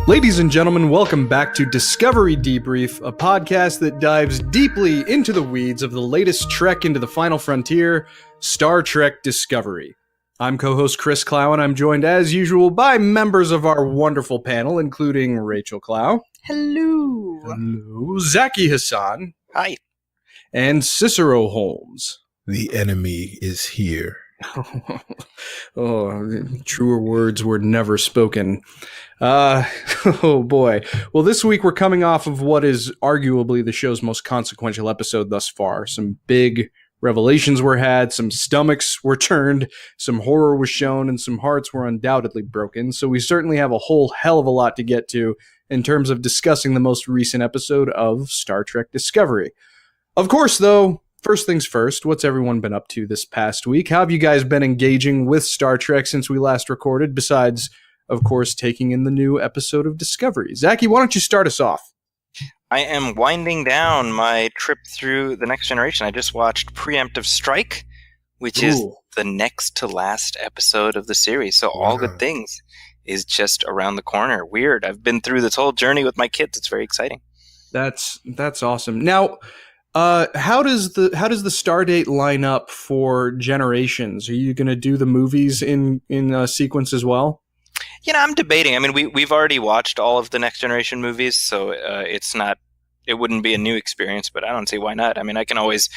Ladies and gentlemen, welcome back to Discovery Debrief, a podcast that dives deeply into the weeds of the latest trek into the final frontier, Star Trek Discovery. I'm co-host Chris Clow, and I'm joined as usual by members of our wonderful panel, including Rachael Clow. Hello. Hello. Zaki Hasan. Hi. And Cicero Holmes. The enemy is here. Truer words were never spoken. Oh boy. Well, this week we're coming off of what is arguably the show's most consequential episode thus far. Some big revelations were had, some stomachs were turned, some horror was shown, and some hearts were undoubtedly broken. So we certainly have a whole hell of a lot to get to in terms of discussing the most recent episode of Star Trek Discovery. Of course, though, first things first, what's everyone been up to this past week? How have you guys been engaging with Star Trek since we last recorded, besides, of course, taking in the new episode of Discovery? Zaki, why don't you start us off? I am winding down my trip through The Next Generation. I just watched Preemptive Strike, which is the next to last episode of the series. So All Good Things is just around the corner. Weird. I've been through this whole journey with my kids. It's very exciting. That's awesome. Now, how does the Stardate line up for Generations? Are you going to do the movies in sequence as well? You know, I'm debating. I mean, we've already watched all of the Next Generation movies, so it wouldn't be a new experience. But I don't see why not. I mean, I can always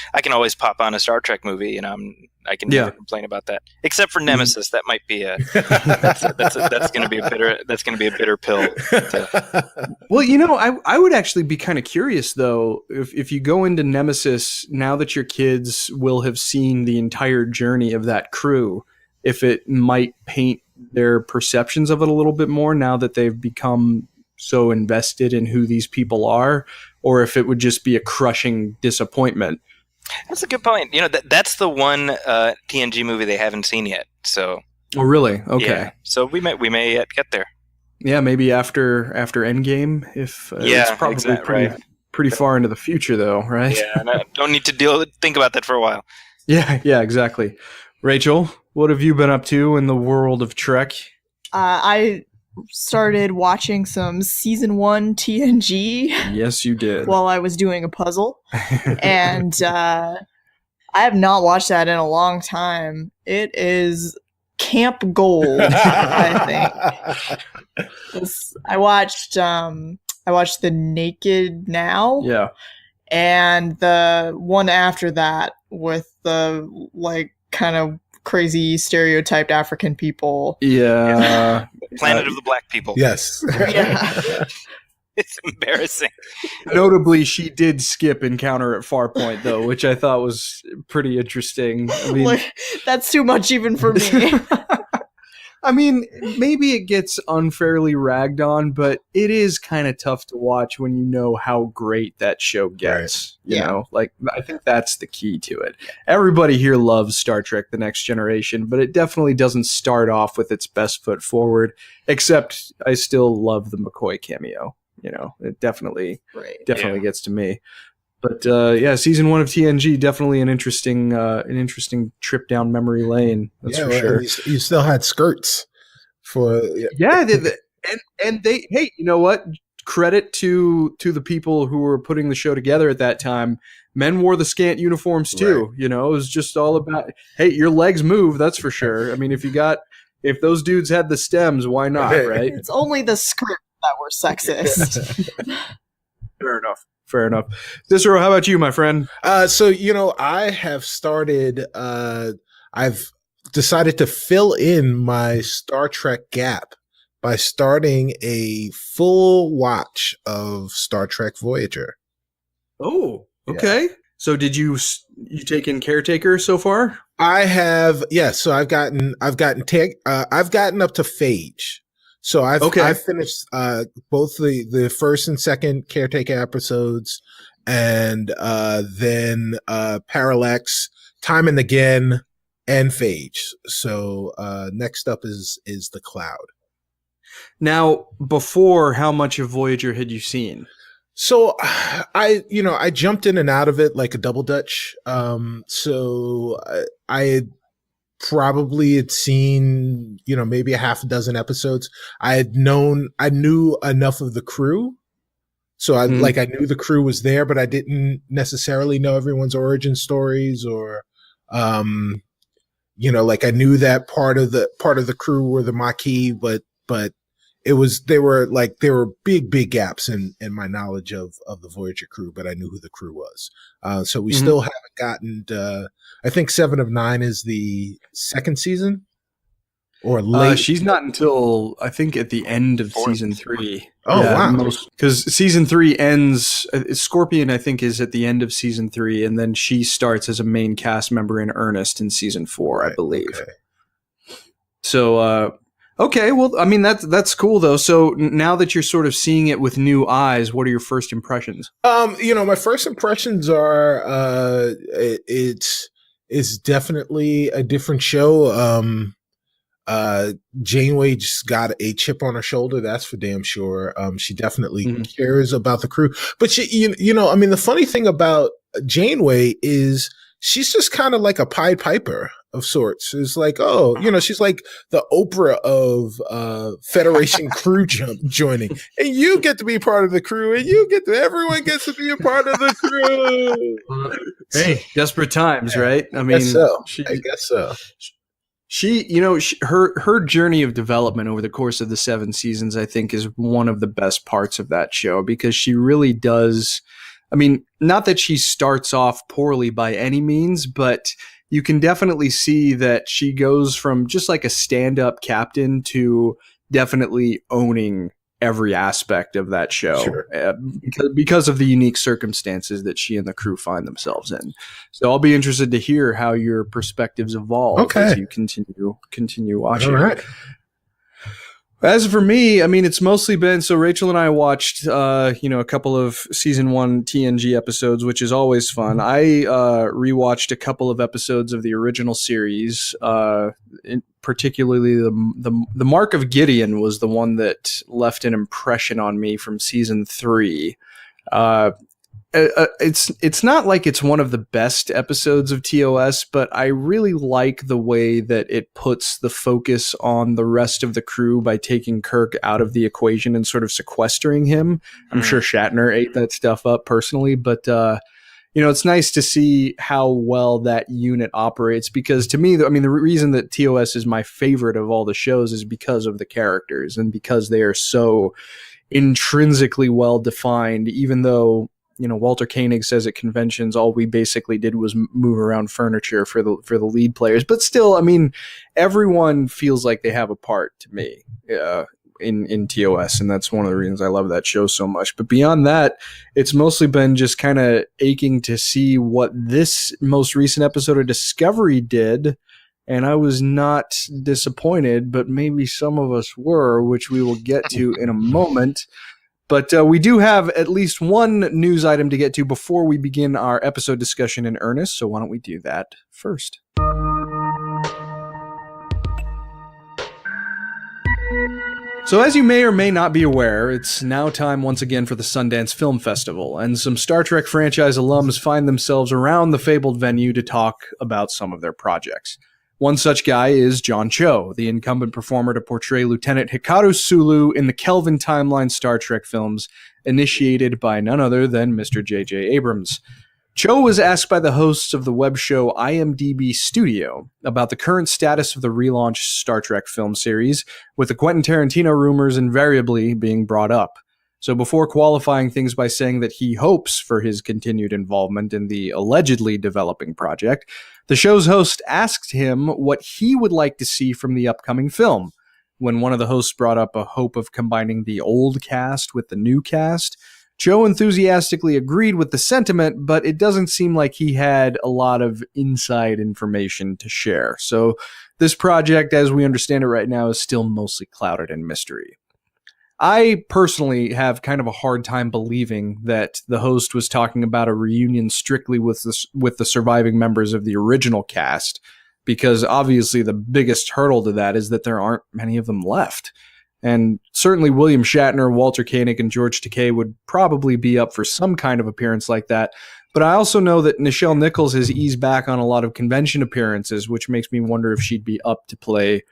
pop on a Star Trek movie. You know, I can never complain about that. Except for Nemesis, that might be that's going to be a bitter pill. Well, you know, I would actually be kind of curious though if you go into Nemesis now that your kids will have seen the entire journey of that crew, if it might paint their perceptions of it a little bit more now that they've become so invested in who these people are, or if it would just be a crushing disappointment. That's a good point. You know, that's the one TNG movie they haven't seen yet. So. Oh, really? Okay. Yeah. So we may yet get there. Yeah, maybe after Endgame. If it's probably pretty far into the future, though, right? Yeah, and I don't need to think about that for a while. Yeah, exactly. Rachel, what have you been up to in the world of Trek? I started watching some season 1 TNG. Yes, you did. While I was doing a puzzle. And I have not watched that in a long time. It is camp gold, I think. I watched The Naked Now. Yeah. And the one after that with the kind of crazy stereotyped African people. Yeah. Planet of the Black People. Yes. Yeah. It's embarrassing. Notably, she did skip Encounter at Farpoint, though, which I thought was pretty interesting. I mean, that's too much even for me. I mean, maybe it gets unfairly ragged on, but it is kind of tough to watch when you know how great that show gets. Right. You know, I think that's the key to it. Everybody here loves Star Trek: The Next Generation, but it definitely doesn't start off with its best foot forward, except I still love the McCoy cameo. You know, it definitely gets to me. But season 1 of TNG, definitely an interesting trip down memory lane. That's for sure. You still had skirts for and they, hey, you know what? Credit to the people who were putting the show together at that time. Men wore the scant uniforms too. Right. You know, it was just all about, hey, your legs move. That's for sure. I mean, if those dudes had the stems, why not? Right? It's only the script that were sexist. Fair enough. Cicero, how about you, my friend? So, you know, I have started, I've decided to fill in my Star Trek gap by starting a full watch of Star Trek Voyager. Oh, okay. Yeah. So did you take in Caretaker so far? I have, yes. So I've gotten up to Phage. So I've finished both the first and second Caretaker episodes, and then Parallax, Time and Again, and Phage. So next up is the Cloud. Now, before, how much of Voyager had you seen? So I jumped in and out of it like a double dutch. So I probably had seen, maybe a half a dozen episodes. I knew enough of the crew. So I knew the crew was there, but I didn't necessarily know everyone's origin stories or, I knew that part of the crew were the Maquis, but there were big gaps in my knowledge of the Voyager crew, but I knew who the crew was. So we still haven't gotten, I think 7 of 9 is the second season or late. She's not until I think at the end of season 3. Oh, wow. Because season 3 ends, Scorpion I think is at the end of season 3, and then she starts as a main cast member in earnest in season 4, I believe. Okay. So, okay, well, I mean, that's cool, though. So now that you're sort of seeing it with new eyes, what are your first impressions? My first impressions are it's definitely a different show. Janeway just got a chip on her shoulder, that's for damn sure. She definitely cares about the crew. But the funny thing about Janeway is she's just kind of like a Pied Piper of sorts. It's like, she's like the Oprah of Federation crew joining. And you get to be part of the crew, and everyone gets to be a part of the crew. Hey, desperate times, right? I mean, I guess so. Her journey of development over the course of the 7 seasons, I think, is one of the best parts of that show, because she really does. I mean, not that she starts off poorly by any means, but you can definitely see that she goes from just like a stand-up captain to definitely owning every aspect of that show. Sure. Because of the unique circumstances that she and the crew find themselves in. So I'll be interested to hear how your perspectives evolve as you continue watching. All right. As for me, I mean, it's mostly been, so Rachel and I watched, a couple of season 1 TNG episodes, which is always fun. I rewatched a couple of episodes of the original series, particularly the Mark of Gideon was the one that left an impression on me from season 3. It's not like it's one of the best episodes of TOS, but I really like the way that it puts the focus on the rest of the crew by taking Kirk out of the equation and sort of sequestering him. I'm sure Shatner ate that stuff up personally, but it's nice to see how well that unit operates, because to me, the reason that TOS is my favorite of all the shows is because of the characters and because they are so intrinsically well defined, even though Walter Koenig says at conventions, all we basically did was move around furniture for the lead players. But still, I mean, everyone feels like they have a part to me in TOS, and that's one of the reasons I love that show so much. But beyond that, it's mostly been just kind of aching to see what this most recent episode of Discovery did, and I was not disappointed, but maybe some of us were, which we will get to in a moment. But we do have at least one news item to get to before we begin our episode discussion in earnest, so why don't we do that first? So as you may or may not be aware, it's now time once again for the Sundance Film Festival, and some Star Trek franchise alums find themselves around the fabled venue to talk about some of their projects. One such guy is John Cho, the incumbent performer to portray Lieutenant Hikaru Sulu in the Kelvin Timeline Star Trek films, initiated by none other than Mr. J.J. Abrams. Cho was asked by the hosts of the web show IMDb Studio about the current status of the relaunched Star Trek film series, with the Quentin Tarantino rumors invariably being brought up. So before qualifying things by saying that he hopes for his continued involvement in the allegedly developing project, the show's host asked him what he would like to see from the upcoming film. When one of the hosts brought up a hope of combining the old cast with the new cast, Cho enthusiastically agreed with the sentiment, but it doesn't seem like he had a lot of inside information to share. So this project, as we understand it right now, is still mostly clouded in mystery. I personally have kind of a hard time believing that the host was talking about a reunion strictly with the surviving members of the original cast, because obviously the biggest hurdle to that is that there aren't many of them left. And certainly William Shatner, Walter Koenig, and George Takei would probably be up for some kind of appearance like that. But I also know that Nichelle Nichols has eased back on a lot of convention appearances, which makes me wonder if she'd be up to play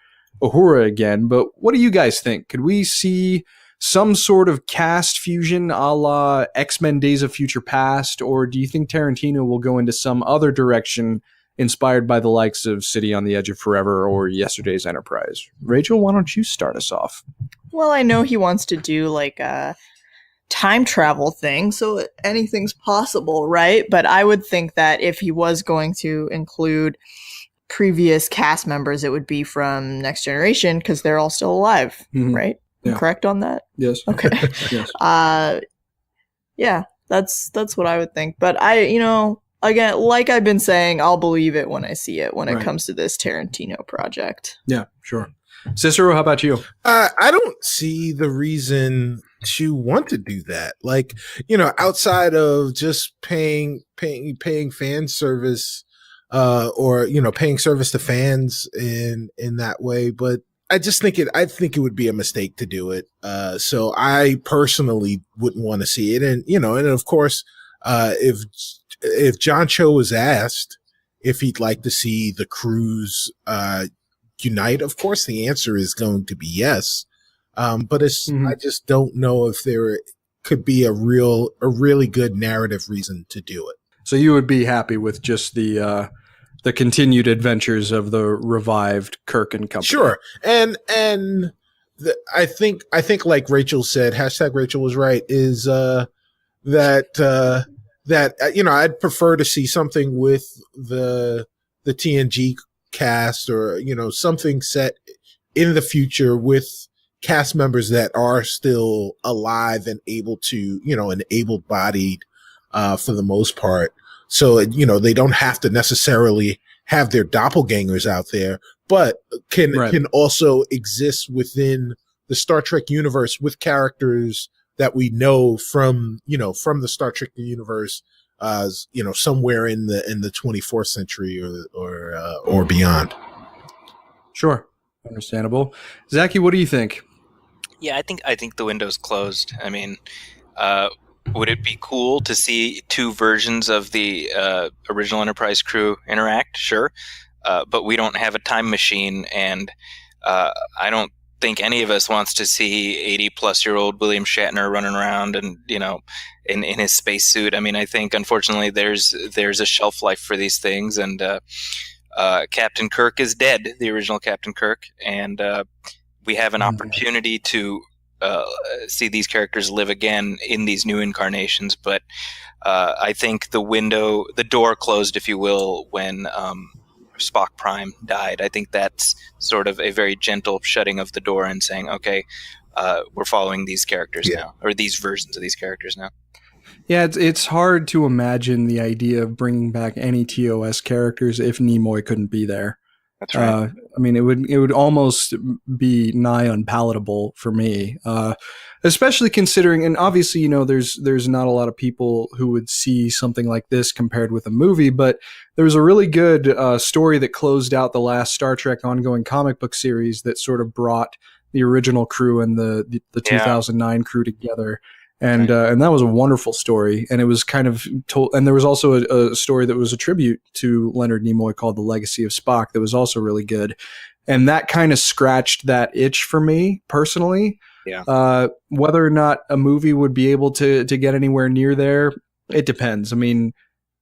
Uhura again. But what do you guys think? Could we see some sort of cast fusion a la X-Men Days of Future Past, or do you think Tarantino will go into some other direction inspired by the likes of City on the Edge of Forever or Yesterday's Enterprise? Rachel, why don't you start us off? Well, I know he wants to do like a time travel thing, so anything's possible, right? But I would think that if he was going to include previous cast members, it would be from Next Generation because they're all still alive, right? Yeah. Correct on that? Yes. Okay. Yes. Yeah, that's what I would think. But again, like I've been saying, I'll believe it when I see it when it comes to this Tarantino project. Yeah, sure. Cicero, how about you? I don't see the reason to want to do that. Like, outside of just paying fan service, or paying service to fans in that way. But I just think it would be a mistake to do it. So I personally wouldn't want to see it. And, and of course, if John Cho was asked if he'd like to see the crews, unite, of course, the answer is going to be yes. But I just don't know if there could be a really good narrative reason to do it. So you would be happy with just the continued adventures of the revived Kirk and company. Sure. And I think like Rachel said, #Rachel was right, is that I'd prefer to see something with the TNG cast, or something set in the future with cast members that are still alive and able to, and able-bodied for the most part. So, they don't have to necessarily have their doppelgangers out there, but can also exist within the Star Trek universe with characters that we know from the Star Trek universe, somewhere in the 24th century or beyond. Sure. Understandable. Zaki, what do you think? Yeah, I think the window's closed. I mean, would it be cool to see two versions of the original Enterprise crew interact? Sure. But we don't have a time machine, and I don't think any of us wants to see 80-plus-year-old William Shatner running around and, in his spacesuit. I mean, I think, unfortunately, there's a shelf life for these things, and Captain Kirk is dead, the original Captain Kirk, and we have an opportunity to see these characters live again in these new incarnations, but I think the door closed, if you will, when Spock Prime died. I think that's sort of a very gentle shutting of the door and saying, okay, we're following these characters now, or these versions of these characters now. Yeah, it's hard to imagine the idea of bringing back any TOS characters if Nimoy couldn't be there. That's right. I mean, it would almost be nigh unpalatable for me, especially considering, and obviously, there's not a lot of people who would see something like this compared with a movie, but there was a really good story that closed out the last Star Trek ongoing comic book series that sort of brought the original crew and the 2009 crew together. And that was a wonderful story, and it was kind of told. And there was also a story that was a tribute to Leonard Nimoy called "The Legacy of Spock" that was also really good, and that kind of scratched that itch for me personally. Yeah. Whether or not a movie would be able to get anywhere near there, it depends. I mean,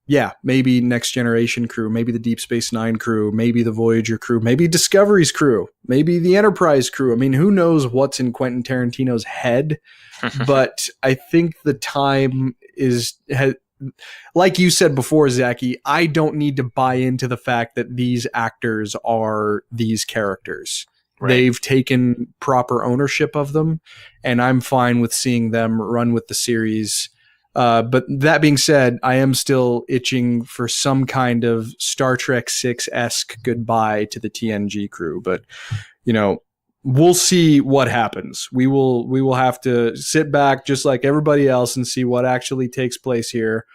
yeah, maybe Next Generation crew, maybe the Deep Space Nine crew, maybe the Voyager crew, maybe Discovery's crew, maybe the Enterprise crew. I mean, who knows what's in Quentin Tarantino's head? But I think the time like you said before, Zaki, I don't need to buy into the fact that these actors are these characters. Right. They've taken proper ownership of them, and I'm fine with seeing them run with the series. But that being said, I am still itching for some kind of Star Trek 6-esque goodbye to the TNG crew. But, we'll see what happens. We will have to sit back just like everybody else and see what actually takes place here.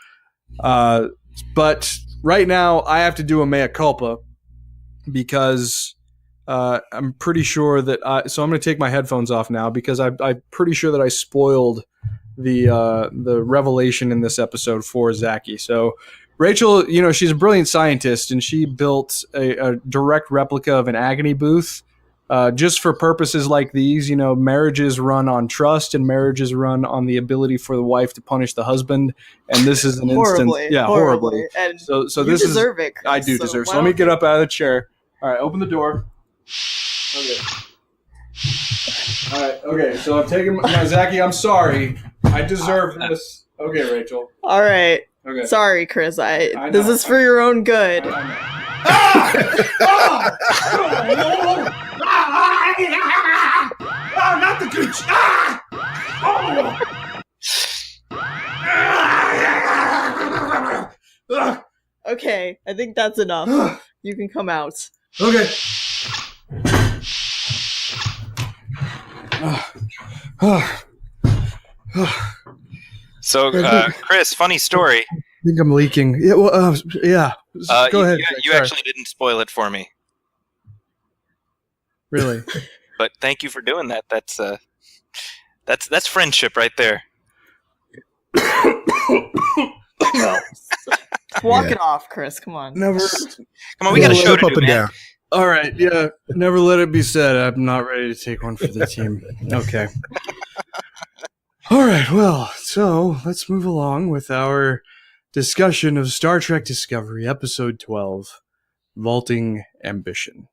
But right now I have to do a mea culpa because I'm pretty sure that so I'm going to take my headphones off now because I'm pretty sure that I spoiled the revelation in this episode for Zaki. So Rachael, she's a brilliant scientist, and she built a direct replica of an agony booth just for purposes like these. Marriages run on trust, and marriages run on the ability for the wife to punish the husband. And this is an instance, horribly. And so you this deserve it, Chris, I do deserve. So let me get up out of the chair. All right, open the door. Okay. All right. Okay. So I'm taking Zaki. I'm sorry. I deserve this. Okay, Rachael. All right. Okay. Sorry, Chris. This is for your own good. Not the gooch. Okay, I think that's enough. You can come out. Okay. So, Chris, funny story. I think I'm leaking. Yeah. Well, yeah. Go ahead. You actually didn't spoil it for me. Really? But thank you for doing that. That's friendship right there. Walk it off, Chris. Come on. Never. Come on, we got a show to do, man. All right. Yeah. Never let it be said I'm not ready to take one for the team. Okay. All right. Well, so let's move along with our discussion of Star Trek Discovery, Episode 12, Vaulting Ambition.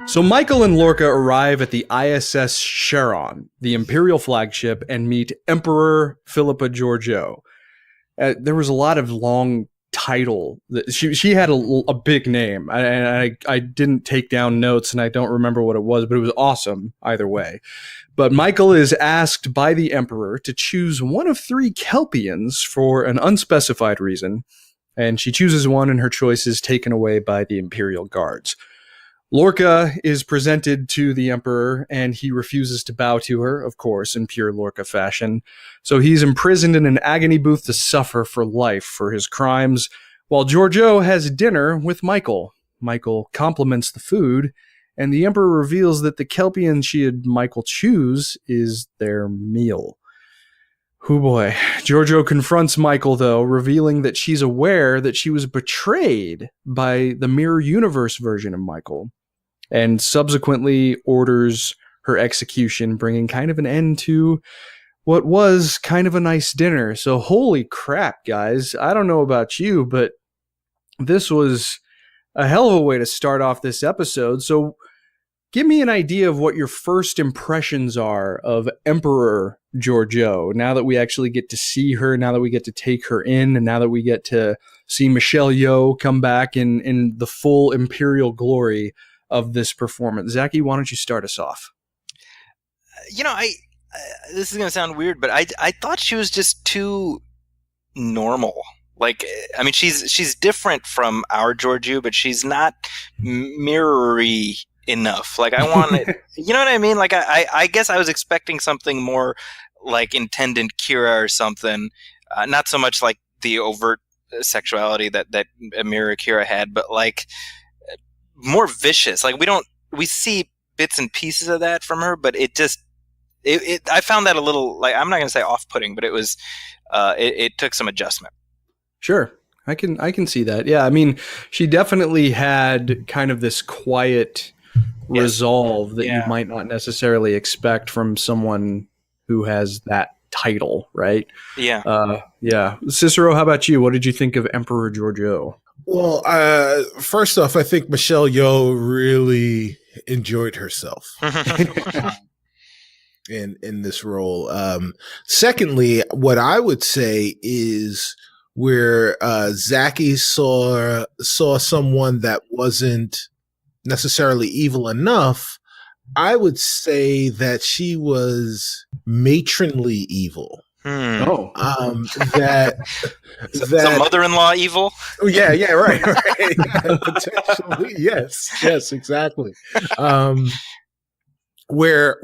So Michael and Lorca arrive at the ISS Charon, the Imperial flagship, and meet Emperor Philippa Georgiou. There was a lot of long title. She had a big name. I didn't take down notes, and I don't remember what it was, but it was awesome either way. But Michael is asked by the Emperor to choose one of 3 Kelpians for an unspecified reason, and she chooses one, and her choice is taken away by the Imperial guards. Lorca is presented to the Emperor, and he refuses to bow to her, of course, in pure Lorca fashion. So he's imprisoned in an agony booth to suffer for life for his crimes, while Georgiou has dinner with Michael. Michael compliments the food, and the Emperor reveals that the Kelpian she had Michael choose is their meal. Hoo boy. Georgiou confronts Michael, though, revealing that she's aware that she was betrayed by the Mirror Universe version of Michael, and subsequently orders her execution, bringing kind of an end to what was kind of a nice dinner. So holy crap, guys. I don't know about you, but this was a hell of a way to start off this episode. So give me an idea of what your first impressions are of Emperor Georgiou, now that we actually get to see her, now that we get to take her in, and now that we get to see Michelle Yeoh come back in the full Imperial glory of this performance. Zaki, why don't you start us off? This is going to sound weird, but I thought she was just too normal. Like, I mean, she's different from our Georgiou, but she's not mirror-y enough. Like, I wanted, you know what I mean? Like, I guess I was expecting something more like Intendant Kira or something. Not so much like the overt sexuality that Mirror Kira had, but like more vicious. Like, we see bits and pieces of that from her, but I found that a little, like, I'm not going to say off-putting, but it was, it took some adjustment. Sure. I can see that. Yeah. I mean, she definitely had kind of this quiet resolve that you might not necessarily expect from someone who has that title, right? Yeah. Yeah. Cicero, how about you? What did you think of Emperor Georgiou? Well, first off, I think Michelle Yeoh really enjoyed herself in this role. Secondly, what I would say is where Zaki saw someone that wasn't necessarily evil enough, I would say that she was matronly evil. Oh, that mother-in-law evil. Yeah, right. Potentially, yes, exactly. Where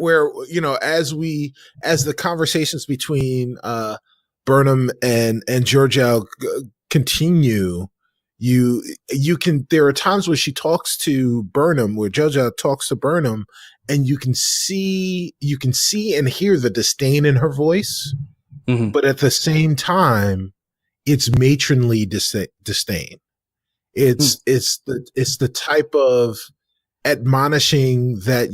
as the conversations between Burnham and Georgiou continue, there are times where she talks to Burnham, where Jojo talks to Burnham, and you can see and hear the disdain in her voice, but at the same time, it's matronly disdain. It's the type of admonishment that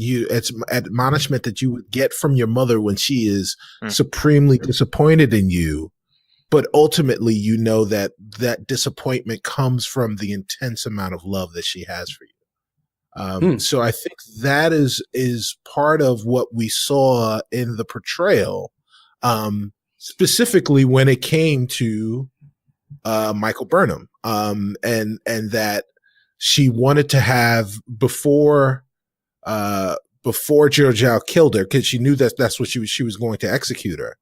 you would get from your mother when she is supremely disappointed in you. But ultimately, you know that disappointment comes from the intense amount of love that she has for you. So I think that is part of what we saw in the portrayal, specifically when it came to Michael Burnham, and that she wanted to have before Zhao killed her, because she knew that's what she was going to execute her.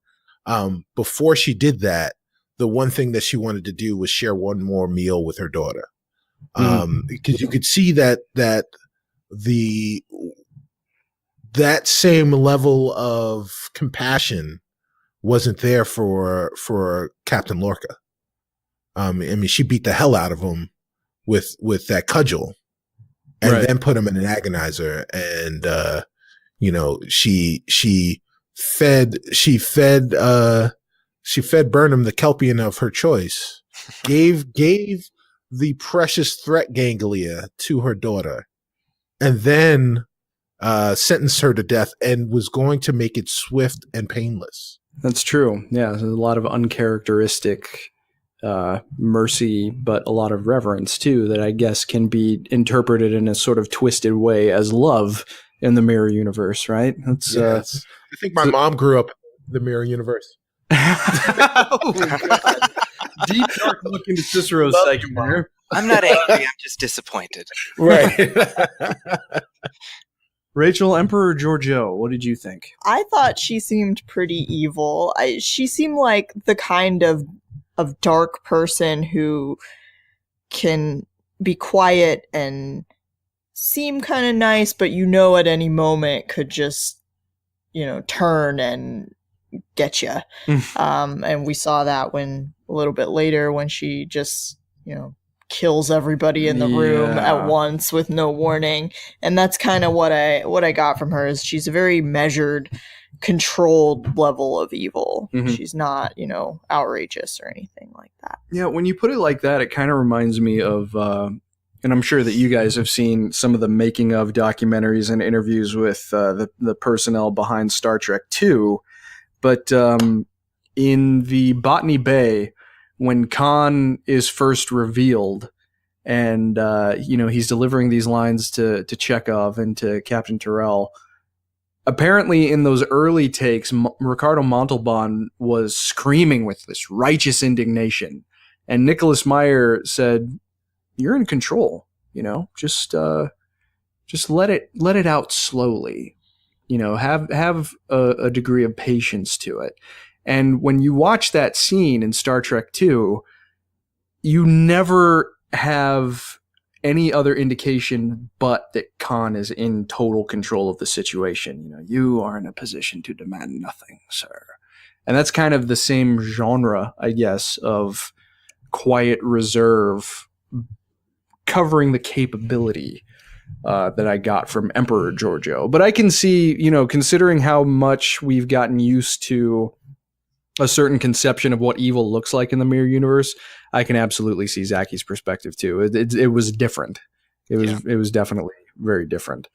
Before she did that, the one thing that she wanted to do was share one more meal with her daughter. Because you could see that same level of compassion wasn't there for Captain Lorca. I mean, she beat the hell out of him with that cudgel, and then put him in an agonizer, and she fed Burnham the kelpian of her choice, gave the precious threat ganglia to her daughter, and then sentenced her to death, and was going to make it swift and painless. That's true. Yeah, there's a lot of uncharacteristic mercy, but a lot of reverence too, that I guess can be interpreted in a sort of twisted way as love in the mirror universe, right? That's yes. I think my mom grew up in the mirror universe. Oh, God. Deep dark look into Cicero's psyche there. I'm not angry, I'm just disappointed. Right. Rachel, Emperor Giorgio, what did you think? I thought she seemed pretty evil. She seemed like the kind of dark person who can be quiet and seem kind of nice, but at any moment could just, turn and get you. And we saw that a little bit later when she just, kills everybody in the room at once with no warning. And that's kind of what I got from her, is she's a very measured, controlled level of evil. She's not, outrageous or anything like that. Yeah, when you put it like that, it kind of reminds me of, and I'm sure that you guys have seen some of the making of documentaries and interviews with the personnel behind Star Trek II. But in the Botany Bay, when Khan is first revealed, and he's delivering these lines to Chekhov and to Captain Terrell, apparently in those early takes, Ricardo Montalban was screaming with this righteous indignation, and Nicholas Meyer said, "You're in control. Just let it out slowly. Have a degree of patience to it." And when you watch that scene in Star Trek II, you never have any other indication but that Khan is in total control of the situation. You are in a position to demand nothing, sir. And that's kind of the same genre, I guess, of quiet reserve covering the capability that I got from Emperor Giorgio. But I can see, considering how much we've gotten used to a certain conception of what evil looks like in the mirror universe, I can absolutely see Zaki's perspective too. It was different. It was definitely very different.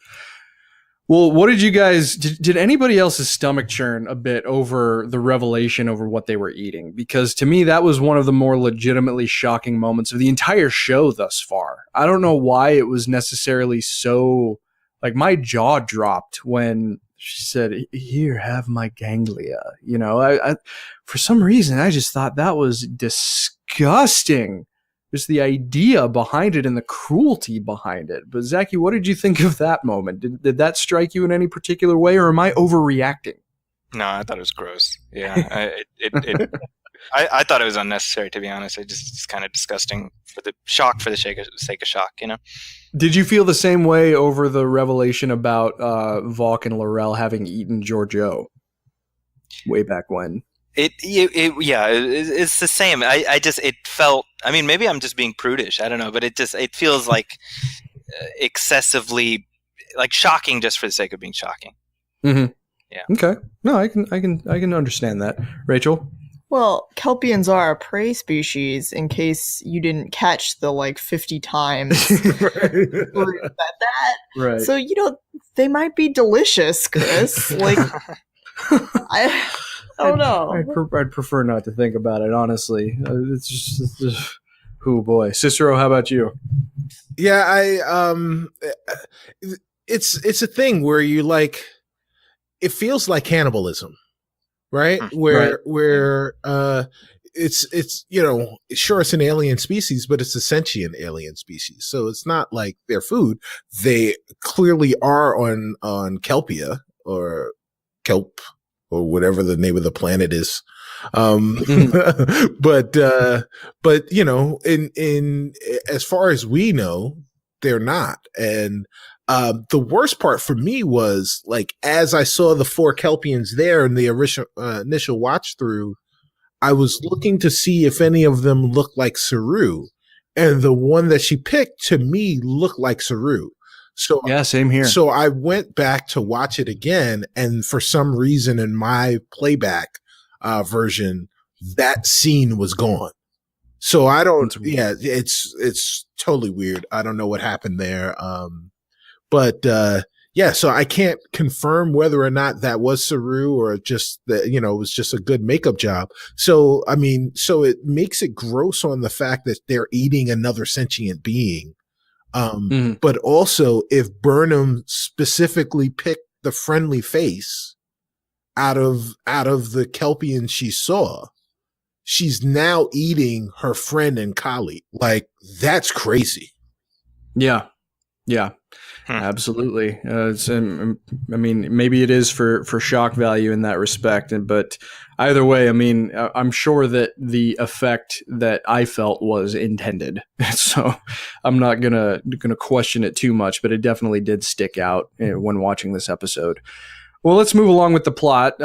Well, what did you guys, did anybody else's stomach churn a bit over the revelation over what they were eating? Because to me, that was one of the more legitimately shocking moments of the entire show thus far. I don't know why it was necessarily so, like, my jaw dropped when she said, "Here, have my ganglia." I for some reason, I just thought that was disgusting. Just the idea behind it and the cruelty behind it. But Zaki, what did you think of that moment? Did that strike you in any particular way, or am I overreacting? No, I thought it was gross. Yeah, I thought it was unnecessary, to be honest. It's kind of disgusting for the sake of shock, Did you feel the same way over the revelation about Valk and L'Rell having eaten Giorgio way back when? It's the same. It felt. I mean, maybe I'm just being prudish. I don't know, but it feels like excessively like shocking just for the sake of being shocking. Mm-hmm. Yeah. Okay. No, I can understand that. Rachel? Well, kelpians are a prey species, in case you didn't catch the 50 times that. Right. So they might be delicious, Chris. I don't know. I'd prefer not to think about it, honestly. It's just oh boy. Cicero, how about you? Yeah, it's a thing where you it feels like cannibalism, right? Where it's sure, it's an alien species, but it's a sentient alien species. So it's not like their food. They clearly are on Kelpia or Kelp or whatever the name of the planet is. But in as far as we know, they're not. And the worst part for me was as I saw the 4 Kelpians there in the initial watch through, I was looking to see if any of them looked like Saru, and the one that she picked to me looked like Saru. So yeah, same here. So I went back to watch it again, and for some reason in my playback version, that scene was gone. So I don't. Yeah, it's totally weird. I don't know what happened there. So I can't confirm whether or not that was Saru or just that, it was just a good makeup job. So, it makes it gross on the fact that they're eating another sentient being. But also if Burnham specifically picked the friendly face out of the Kelpian she saw, she's now eating her friend and colleague. That's crazy. Yeah. Yeah. Absolutely. Maybe it is for shock value in that respect, but either way, I'm sure that the effect that I felt was intended. So I'm not gonna question it too much, but it definitely did stick out when watching this episode. Well, let's move along with the plot.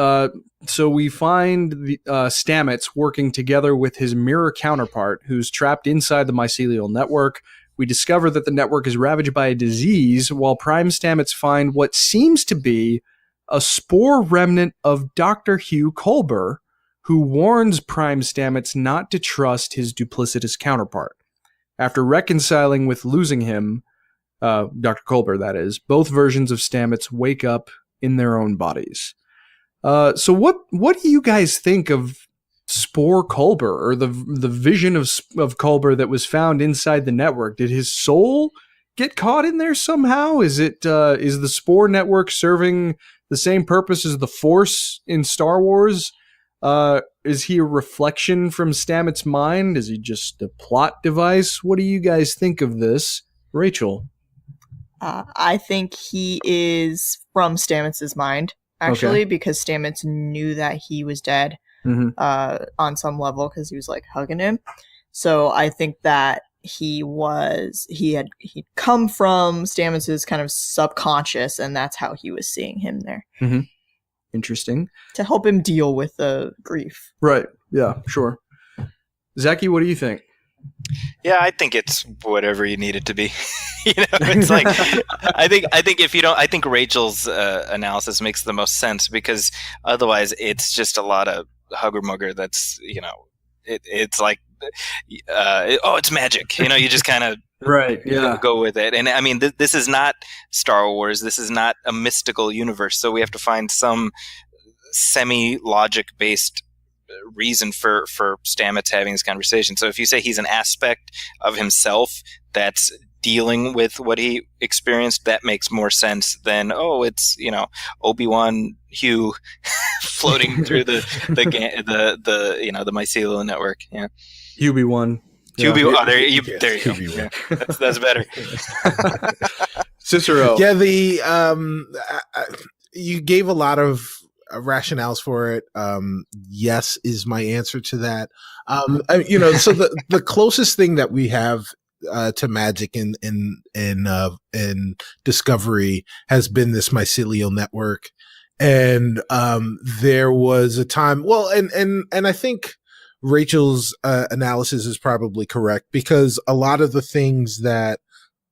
So we find the Stamets working together with his mirror counterpart, who's trapped inside the mycelial network. We discover that the network is ravaged by a disease, while Prime Stamets find what seems to be a spore remnant of Dr. Hugh Culber, who warns Prime Stamets not to trust his duplicitous counterpart. After reconciling with losing him, Dr. Culber, that is, both versions of Stamets wake up in their own bodies. So what do you guys think of Spore Culber, or the vision of Culber that was found inside the network? Did his soul get caught in there somehow? Is the Spore network serving the same purpose as the Force in Star Wars? Is he a reflection from Stamets' mind? Is he just a plot device? What do you guys think of this, Rachel? I think he is from Stamets' mind, actually, because Stamets knew that he was dead. On some level, because he was hugging him. So I think that he'd come from Stamets' kind of subconscious, and that's how he was seeing him there. Interesting. To help him deal with the grief. Right. Yeah, sure. Zaki, what do you think? Yeah, I think it's whatever you need it to be. It's I think if you don't, I think Rachel's analysis makes the most sense, because otherwise it's just a lot of hugger mugger. That's it's it's magic. You just kind of right. Yeah. Go with it. And this is not Star Wars. This is not a mystical universe. So we have to find some semi-logic based reason for Stamets having this conversation. So if you say he's an aspect of himself that's dealing with what he experienced, that makes more sense than it's Obi-Wan Hugh floating through the mycelial network. Yeah, Hubie-1. Hubie. Oh, there you go. Yeah, that's better. Cicero. Yeah, you gave a lot of rationales for it. Yes is my answer to that. So the closest thing that we have to magic in Discovery has been this mycelial network, And there was a time, well, and I think Rachel's analysis is probably correct, because a lot of the things that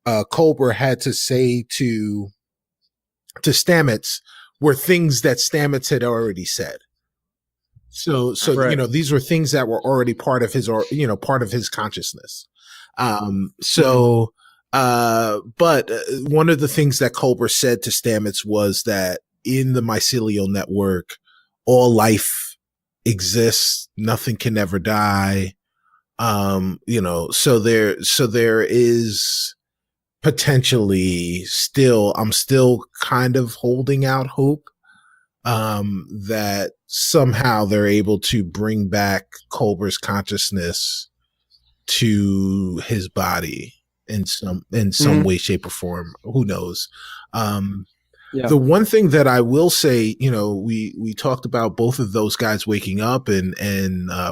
Culber had to say to Stamets were things that Stamets had already said. So Right. you know, these were things that were already part of his, or you know, part of his consciousness. But one of the things that Culber said to Stamets was that in the mycelial network, all life exists, nothing can ever die. You know, so there is potentially still, I'm still kind of holding out hope that somehow they're able to bring back Culber's consciousness to his body in some way, shape, or form. Who knows? The one thing that I will say, you know, we talked about both of those guys waking up, and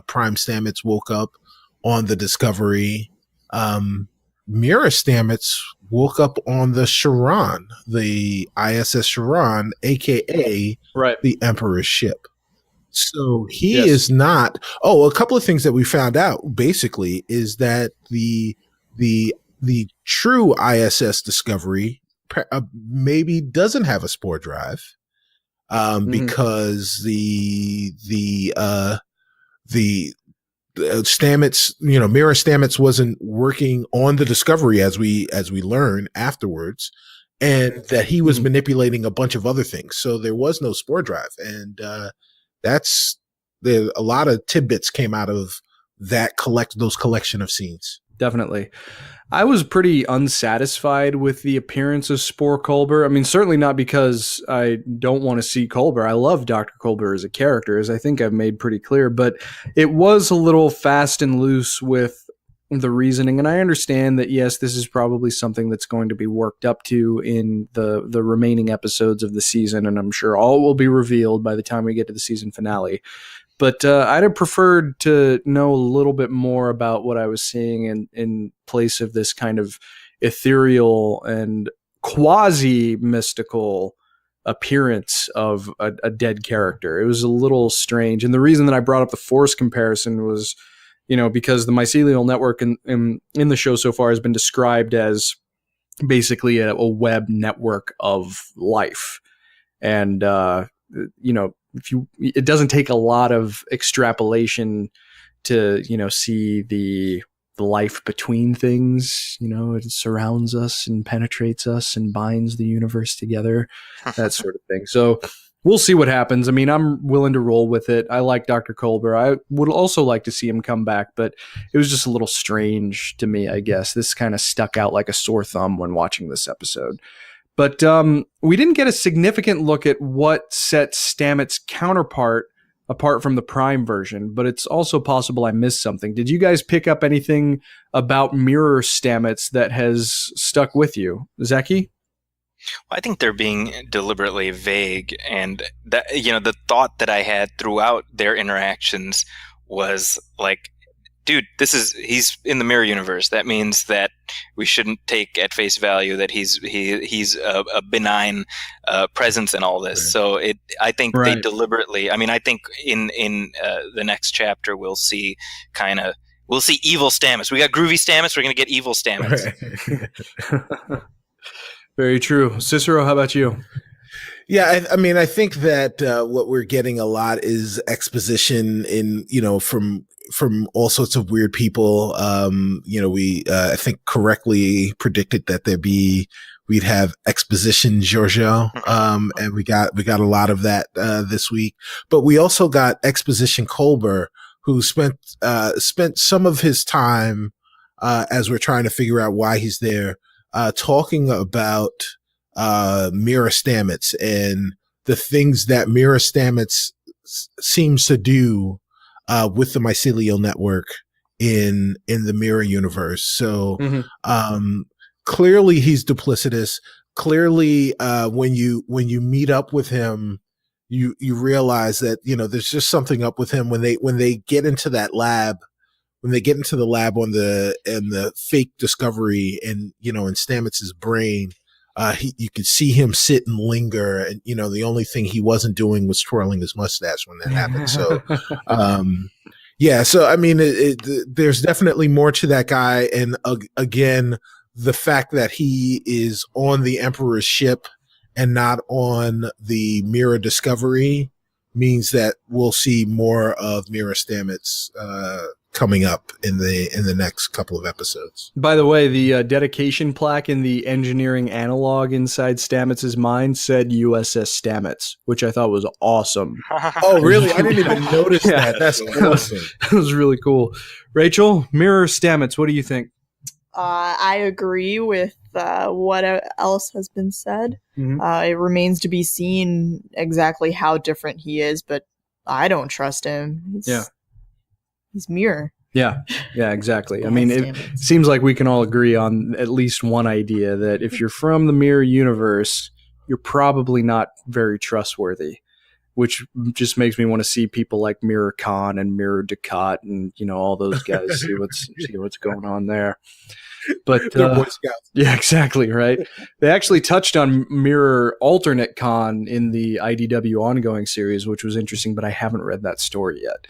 Prime Stamets woke up on the Discovery. Mira Stamets woke up on the Charon, the ISS Charon, aka the Emperor's ship. So he is not. Oh, a couple of things that we found out basically is that the true ISS Discovery maybe doesn't have a spore drive, because the Stamets, you know, Mira Stamets wasn't working on the Discovery, as we learn afterwards, and that he was manipulating a bunch of other things. So there was no spore drive, and a lot of tidbits came out of those collection of scenes. Definitely. I was pretty unsatisfied with the appearance of Spore Culber. I mean, certainly not because I don't want to see Culber. I love Dr. Culber as a character, as I think I've made pretty clear, but it was a little fast and loose with the reasoning. And I understand that, yes, this is probably something that's going to be worked up to in the remaining episodes of the season, and I'm sure all will be revealed by the time we get to the season finale. But I'd have preferred to know a little bit more about what I was seeing in place of this kind of ethereal and quasi-mystical appearance of a dead character. It was a little strange. And the reason that I brought up the Force comparison was, you know, because the mycelial network in the show so far has been described as basically a web network of life. And, you know, it doesn't take a lot of extrapolation to, you know, see the life between things. You know, it surrounds us and penetrates us and binds the universe together, that sort of thing. So we'll see what happens. I mean, I'm willing to roll with it. I like Dr. Culber. I would also like to see him come back, but it was just a little strange to me, I guess. This kind of stuck out like a sore thumb when watching this episode. But we didn't get a significant look at what sets Stamets' counterpart apart from the Prime version, but it's also possible I missed something. Did you guys pick up anything about Mirror Stamets that has stuck with you? Zaki? I think they're being deliberately vague, and that, you know, the thought that I had throughout their interactions was like, dude, he's in the mirror universe. That means that we shouldn't take at face value that he's a benign presence in all this. So I think they deliberately. I mean, I think in the next chapter we'll see evil Stamets. We got groovy Stamets. We're gonna get evil Stamets. Very true. Cicero, how about you? Yeah, I mean, I think that what we're getting a lot is exposition from all sorts of weird people. You know, we I think correctly predicted that we'd have exposition Giorgio, and we got a lot of that this week. But we also got exposition Culber, who spent some of his time as we're trying to figure out why he's there, talking about Mira Stamets and the things that Mira Stamets seems to do with the mycelial network in the mirror universe. So clearly he's duplicitous. Clearly, when you meet up with him, you realize that, you know, there's just something up with him when they get into that lab. When they get into the lab on the fake Discovery and, you know, in Stamets's brain, you could see him sit and linger, and the only thing he wasn't doing was twirling his mustache when that happened. So, yeah. So I mean, there's definitely more to that guy, and again, the fact that he is on the Emperor's ship and not on the Mirror Discovery means that we'll see more of Mirror Stamets coming up in the next couple of episodes. By the way, the dedication plaque in the engineering analog inside Stamets' mind said USS Stamets, which I thought was awesome. Oh, really? I didn't even notice that. That's awesome. That was really cool. Rachel, Mirror Stamets, what do you think? I agree with what else has been said. Mm-hmm. It remains to be seen exactly how different he is, but I don't trust him. He's Mirror. Yeah, exactly. I mean, it seems like we can all agree on at least one idea that if you're from the Mirror universe, you're probably not very trustworthy, which just makes me want to see people like Mirror Khan and Mirror Ducat and, all those guys, see what's going on there. But yeah, exactly. Right. They actually touched on Mirror Alternate Khan in the IDW ongoing series, which was interesting, but I haven't read that story yet.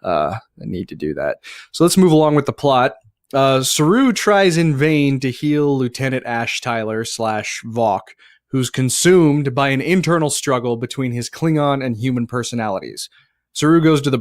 I need to do that. So let's move along with the plot. Saru tries in vain to heal Lieutenant Ash Tyler / Vok, who's consumed by an internal struggle between his Klingon and human personalities. Saru goes to the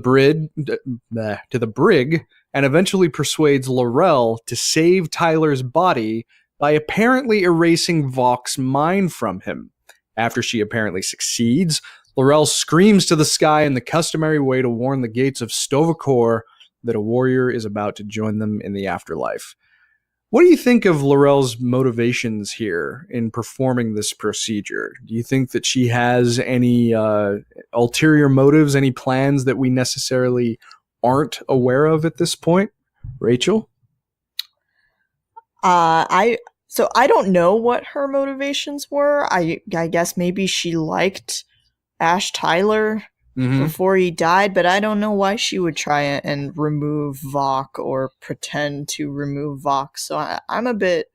brig and eventually persuades L'Rell to save Tyler's body by apparently erasing Vok's mind from him. After she apparently succeeds, L'Rell screams to the sky in the customary way to warn the gates of Sto-vo-kor that a warrior is about to join them in the afterlife. What do you think of L'Rell's motivations here in performing this procedure? Do you think that she has any ulterior motives, any plans that we necessarily aren't aware of at this point? Rachel? I don't know what her motivations were. I guess maybe she liked Ash Tyler before he died, but I don't know why she would try and remove Vok or pretend to remove Vok. So I'm a bit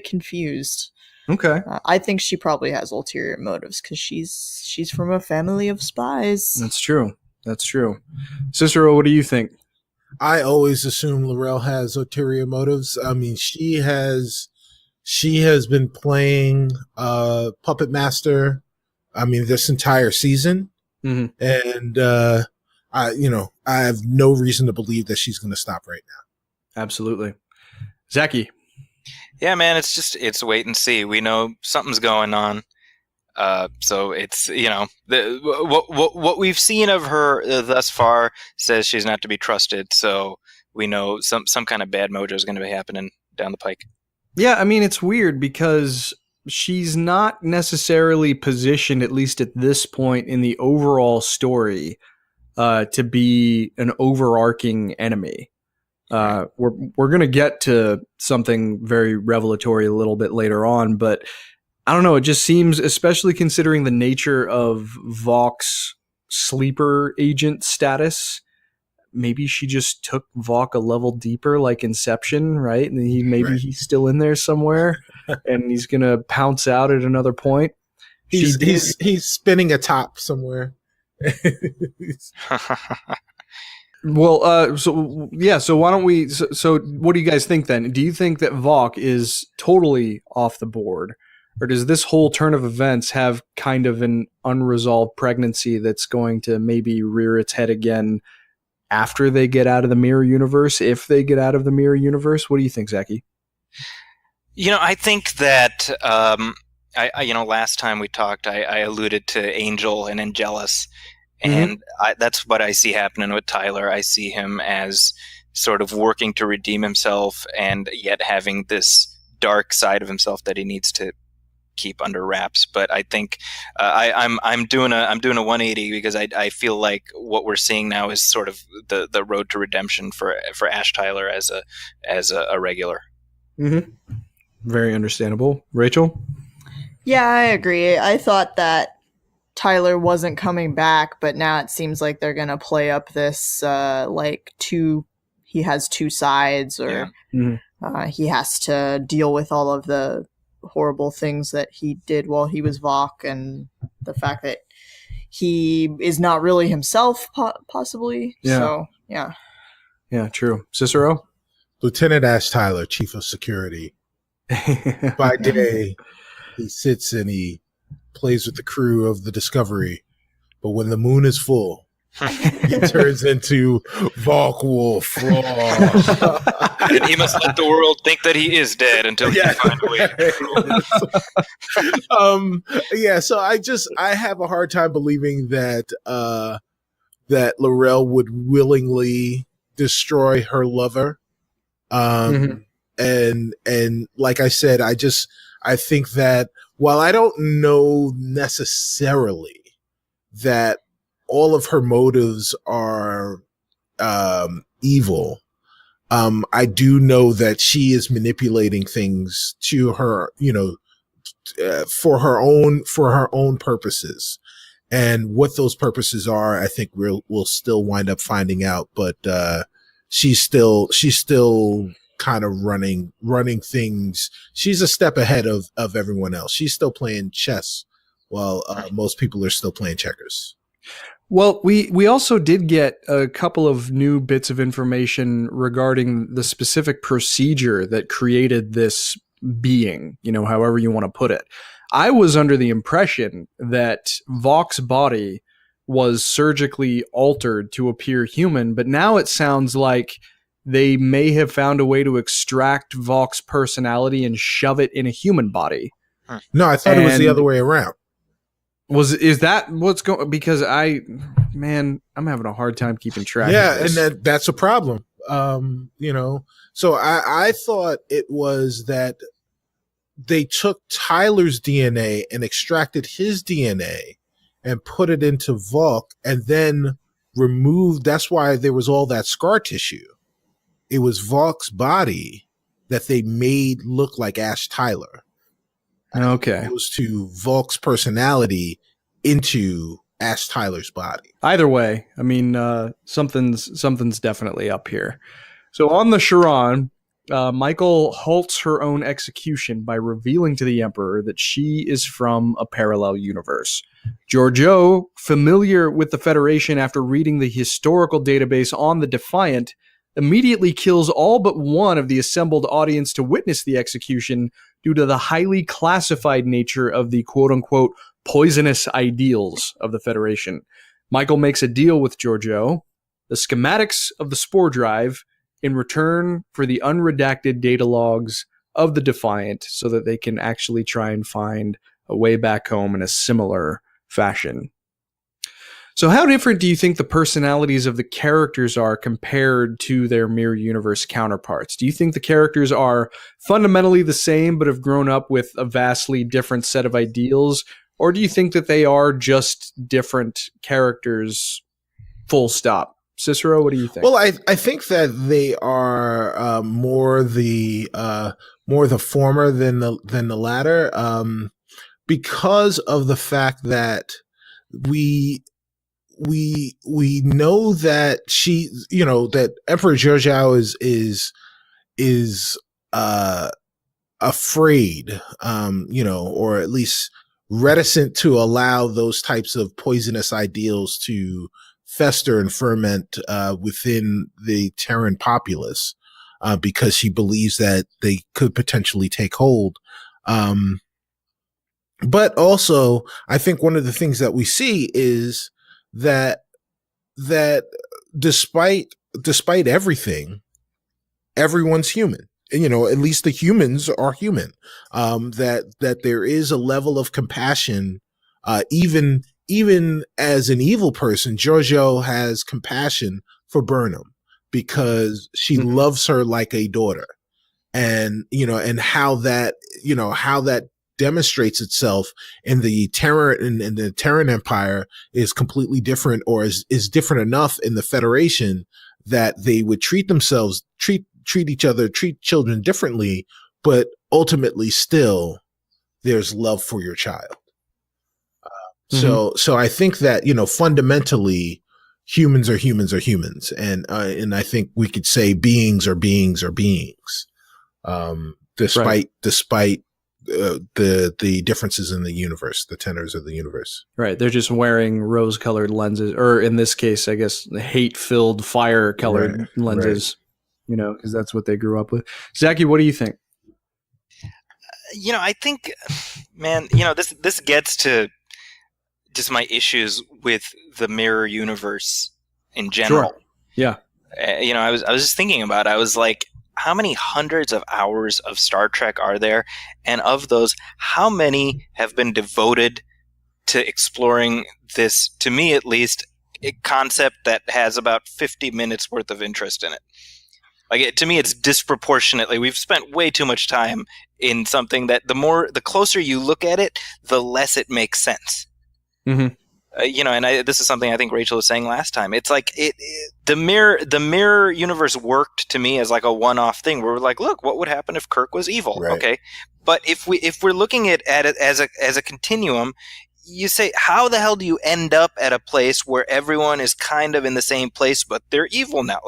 confused. Okay. I think she probably has ulterior motives because she's from a family of spies. That's true. Cicero, what do you think? I always assume L'Rell has ulterior motives. I mean, she has been playing Puppet Master. I mean, this entire season, and I have no reason to believe that she's going to stop right now. Absolutely, Zaki. Yeah, man, it's wait and see. We know something's going on. So it's what we've seen of her thus far says she's not to be trusted. So we know some kind of bad mojo is going to be happening down the pike. Yeah, I mean, it's weird because she's not necessarily positioned, at least at this point in the overall story, to be an overarching enemy. We're going to get to something very revelatory a little bit later on, but I don't know. It just seems, especially considering the nature of Vok's sleeper agent status, maybe she just took Vok a level deeper, like Inception, right? And he's still in there somewhere, and he's gonna pounce out at another point. He's spinning a top somewhere. Well, so why don't we? So, what do you guys think then? Do you think that Vok is totally off the board? Or does this whole turn of events have kind of an unresolved pregnancy that's going to maybe rear its head again after they get out of the Mirror universe, if they get out of the Mirror universe? What do you think, Zaki? I think that last time we talked, I alluded to Angel and Angelus, and that's what I see happening with Tyler. I see him as sort of working to redeem himself, and yet having this dark side of himself that he needs to keep under wraps. But I think I'm doing a 180 because I feel like what we're seeing now is sort of the road to redemption for Ash Tyler as a regular. Very understandable. Rachel? Yeah, I agree. I thought that Tyler wasn't coming back, but now it seems like they're gonna play up this he has two sides, or he has to deal with all of the horrible things that he did while he was Vok, and the fact that he is not really himself, possibly. Yeah. So, yeah. Yeah, true. Cicero? Lieutenant Ash Tyler, Chief of Security. By day, he sits and he plays with the crew of the Discovery. But when the moon is full, he turns into Volk Wolf. And he must let the world think that he is dead until he can find a way. So I have a hard time believing that that L'Rell would willingly destroy her lover. And like I said, I think that while I don't know necessarily that all of her motives are evil, I do know that she is manipulating things to her, for her own purposes. And what those purposes are, I think we'll still wind up finding out. But she's still kind of running things. She's a step ahead of everyone else. She's still playing chess while most people are still playing checkers. Well, we also did get a couple of new bits of information regarding the specific procedure that created this being, however you want to put it. I was under the impression that Vok's body was surgically altered to appear human, but now it sounds like they may have found a way to extract Vok's personality and shove it in a human body. No, I thought it was the other way around. Is that what's going? Because I'm having a hard time keeping track. Yeah, of this. and that's a problem. So I thought it was that they took Tyler's DNA and extracted his DNA and put it into Vok, and then removed. That's why there was all that scar tissue. It was Vok's body that they made look like Ash Tyler. Okay. As opposed to Vok's personality into Ash Tyler's body. Either way, I mean, something's definitely up here. So on the Charon, Michael halts her own execution by revealing to the Emperor that she is from a parallel universe. Georgiou, familiar with the Federation after reading the historical database on the Defiant, immediately kills all but one of the assembled audience to witness the execution due to the highly classified nature of the quote-unquote poisonous ideals of the Federation. Michael makes a deal with Georgiou, the schematics of the spore drive, in return for the unredacted data logs of the Defiant so that they can actually try and find a way back home in a similar fashion. So how different do you think the personalities of the characters are compared to their mirror universe counterparts? Do you think the characters are fundamentally the same but have grown up with a vastly different set of ideals? Or do you think that they are just different characters, full stop? Cicero, what do you think? Well, I think that they are more the former than the latter, because of the fact that we know that that Emperor Georgiou is afraid, or at least reticent to allow those types of poisonous ideals to fester and ferment within the Terran populace, because he believes that they could potentially take hold. But also, I think one of the things that we see is that despite everything, everyone's human. And, at least the humans are human. That there is a level of compassion, even as an evil person. Georgiou has compassion for Burnham because she loves her like a daughter, and how that demonstrates itself in the Terran and the Terran Empire is completely different, or is different enough in the Federation that they would treat children differently, but ultimately still there's love for your child. So I think that, fundamentally humans are humans. And I think we could say beings are beings. Despite the differences in the universe, the tenors of the universe. Right. They're just wearing rose-colored lenses, or in this case, I guess, hate-filled, fire-colored lenses. Right. Because that's what they grew up with. Zaki, what do you think? I think, man, this gets to just my issues with the mirror universe in general. Sure. Yeah. I was just thinking about it. I was like, how many hundreds of hours of Star Trek are there? And of those, how many have been devoted to exploring this, to me at least, a concept that has about 50 minutes worth of interest in it? To me, it's disproportionately. We've spent way too much time in something that the closer you look at it, the less it makes sense. Mm-hmm. This is something I think Rachel was saying last time. It's like the mirror universe worked to me as like a one-off thing where we're like, look, what would happen if Kirk was evil? Right. Okay, but if we're looking at it as a continuum, you say, how the hell do you end up at a place where everyone is kind of in the same place, but they're evil now?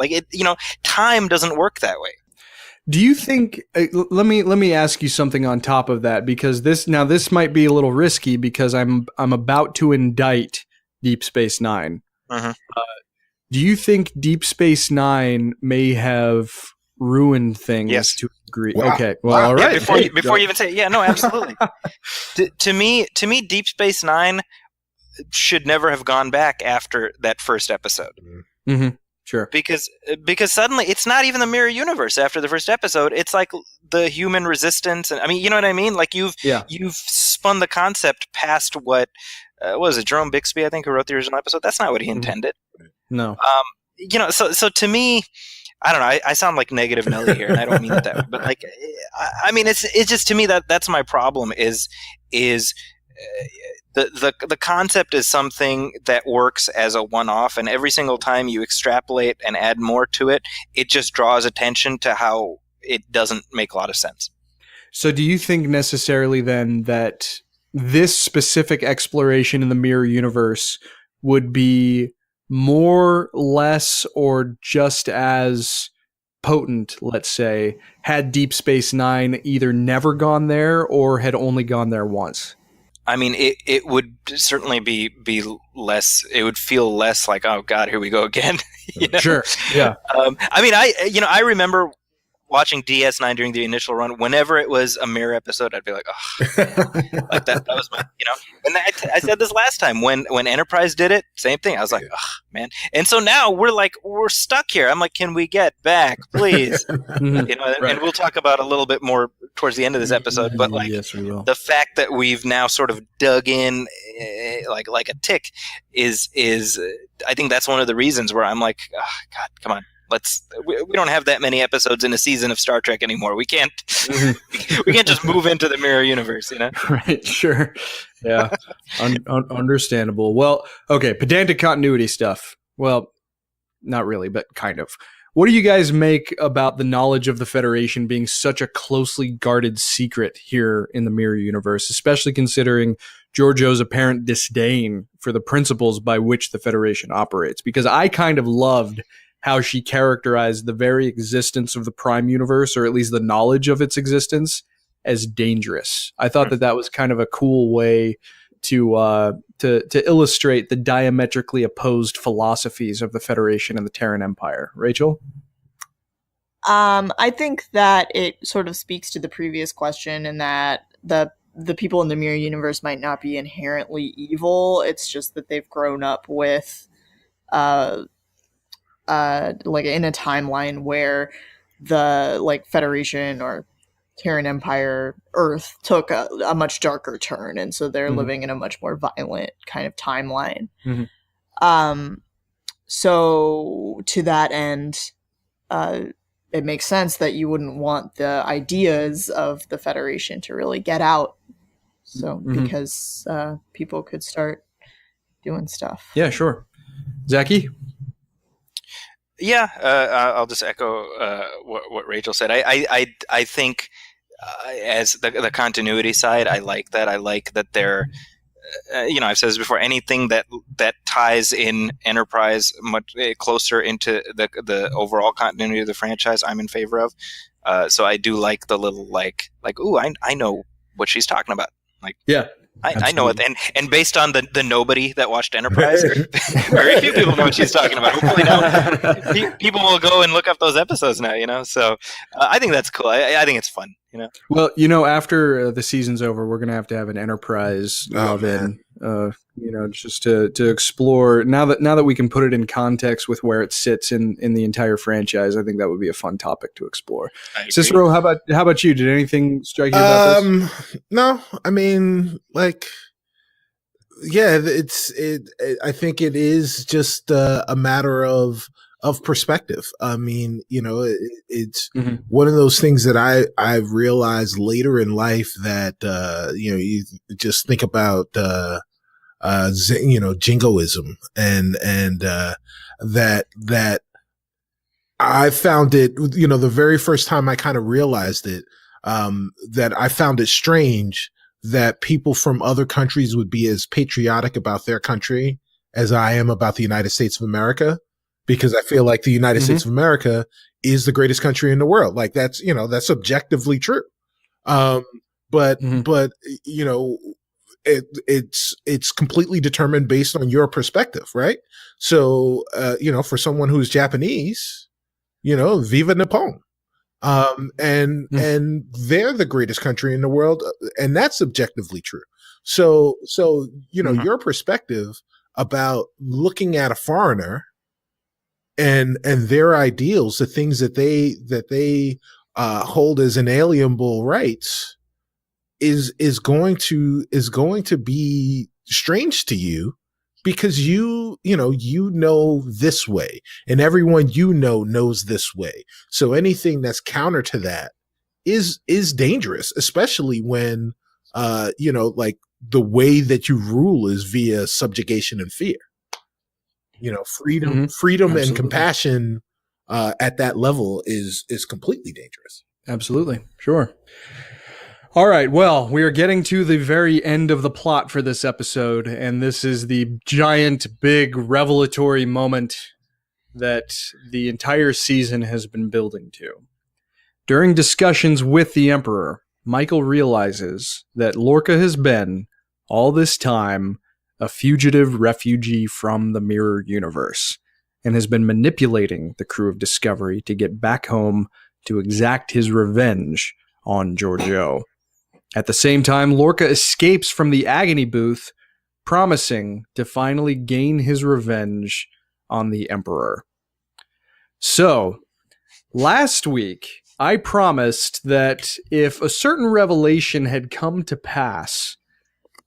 Time doesn't work that way. Do you think? Let me ask you something on top of that, because this might be a little risky because I'm about to indict Deep Space Nine. Uh-huh. Do you think Deep Space Nine may have ruined things? Yes. To a degree? Wow. Okay. Well, all right. Yeah, before you even say, yeah, no, absolutely. to me, Deep Space Nine should never have gone back after that first episode. Mm-hmm. Sure. Because suddenly it's not even the mirror universe after the first episode. It's like the human resistance, and I mean, you know what I mean? Like you've spun the concept past what was it, Jerome Bixby, I think, who wrote the original episode. That's not what he intended. No. So to me, I don't know. I sound like negative Nelly here, and I don't mean it that way. But like, I mean, it's just to me that's my problem is the concept is something that works as a one-off, and every single time you extrapolate and add more to it, it just draws attention to how it doesn't make a lot of sense. So do you think necessarily then that this specific exploration in the mirror universe would be more, less, or just as potent, let's say, had Deep Space Nine either never gone there or had only gone there once? I mean, it would certainly be less. It would feel less like, oh God, here we go again. Sure. Yeah. I mean, I remember watching DS9 during the initial run. Whenever it was a mirror episode, I'd be like, oh, like that was my, And I said this last time when Enterprise did it, same thing. I was like, oh man. And so now we're stuck here. I'm like, can we get back, please? Right. And we'll talk about a little bit more towards the end of this episode. But like, yes, we will. The fact that we've now sort of dug in like a tick is I think that's one of the reasons where I'm like, oh, God, come on. We don't have that many episodes in a season of Star Trek anymore. We can't we can't just move into the mirror universe, Right, sure. Yeah. Understandable. Well, okay, pedantic continuity stuff. Well, not really, but kind of. What do you guys make about the knowledge of the Federation being such a closely guarded secret here in the mirror universe, especially considering Giorgio's apparent disdain for the principles by which the Federation operates? Because I kind of loved how she characterized the very existence of the Prime Universe, or at least the knowledge of its existence, as dangerous. I thought that was kind of a cool way to illustrate the diametrically opposed philosophies of the Federation and the Terran Empire. Rachel? I think that it sort of speaks to the previous question, in that the people in the mirror universe might not be inherently evil. It's just that they've grown up with like in a timeline where the Federation or Terran Empire Earth took a much darker turn, and so they're living in a much more violent kind of timeline. So to that end, it makes sense that you wouldn't want the ideas of the Federation to really get out. So because people could start doing stuff. Yeah, sure. Zaki? Yeah, I'll just echo what Rachel said. I think as the continuity side, I like that. I like that they're, I've said this before, anything that ties in Enterprise much closer into the overall continuity of the franchise, I'm in favor of. So I do like the little like ooh, I know what she's talking about. Like, yeah, I know it, and based on the nobody that watched Enterprise, very few people know what she's talking about. Hopefully now people will go and look up those episodes now, you know? So I think that's cool. I think it's fun, you know? Well, you know, after the season's over, we're going to have an Enterprise love-in, you know, just to explore. Now that we can put it in context with where it sits in the entire franchise, I think that would be a fun topic to explore. Cicero, how about you? Did anything strike you about this? No, I mean, like, yeah, I think it is just a matter of perspective. I mean, you know, it's one of those things that I've realized later in life that, you know, you just think about, you know, jingoism and that I found it, you know, the very first time I kind of realized it, that I found it strange that people from other countries would be as patriotic about their country as I am about the United States of America, because I feel like the United States of America is the greatest country in the world. Like that's, you know, that's objectively true. But you know, it's completely determined based on your perspective, right? So, you know, for someone who's Japanese, you know, Viva Nippon. And they're the greatest country in the world, and that's objectively true. So, you know, your perspective about looking at a foreigner and their ideals, the things that they hold as inalienable rights, is going to be strange to you, because you know this way, and everyone you know knows this way. So anything that's counter to that is dangerous, especially when you know, like the way that you rule is via subjugation and fear. You know, freedom Absolutely. and compassion at that level is completely dangerous. Absolutely. Sure. All right. Well, we are getting to the very end of the plot for this episode, and this is the giant, big, revelatory moment that the entire season has been building to. During discussions with the Emperor, Michael realizes that Lorca has been, all this time, a fugitive refugee from the Mirror Universe, and has been manipulating the crew of Discovery to get back home to exact his revenge on Georgiou. At the same time, Lorca escapes from the agony booth, promising to finally gain his revenge on the Emperor. So, last week, I promised that if a certain revelation had come to pass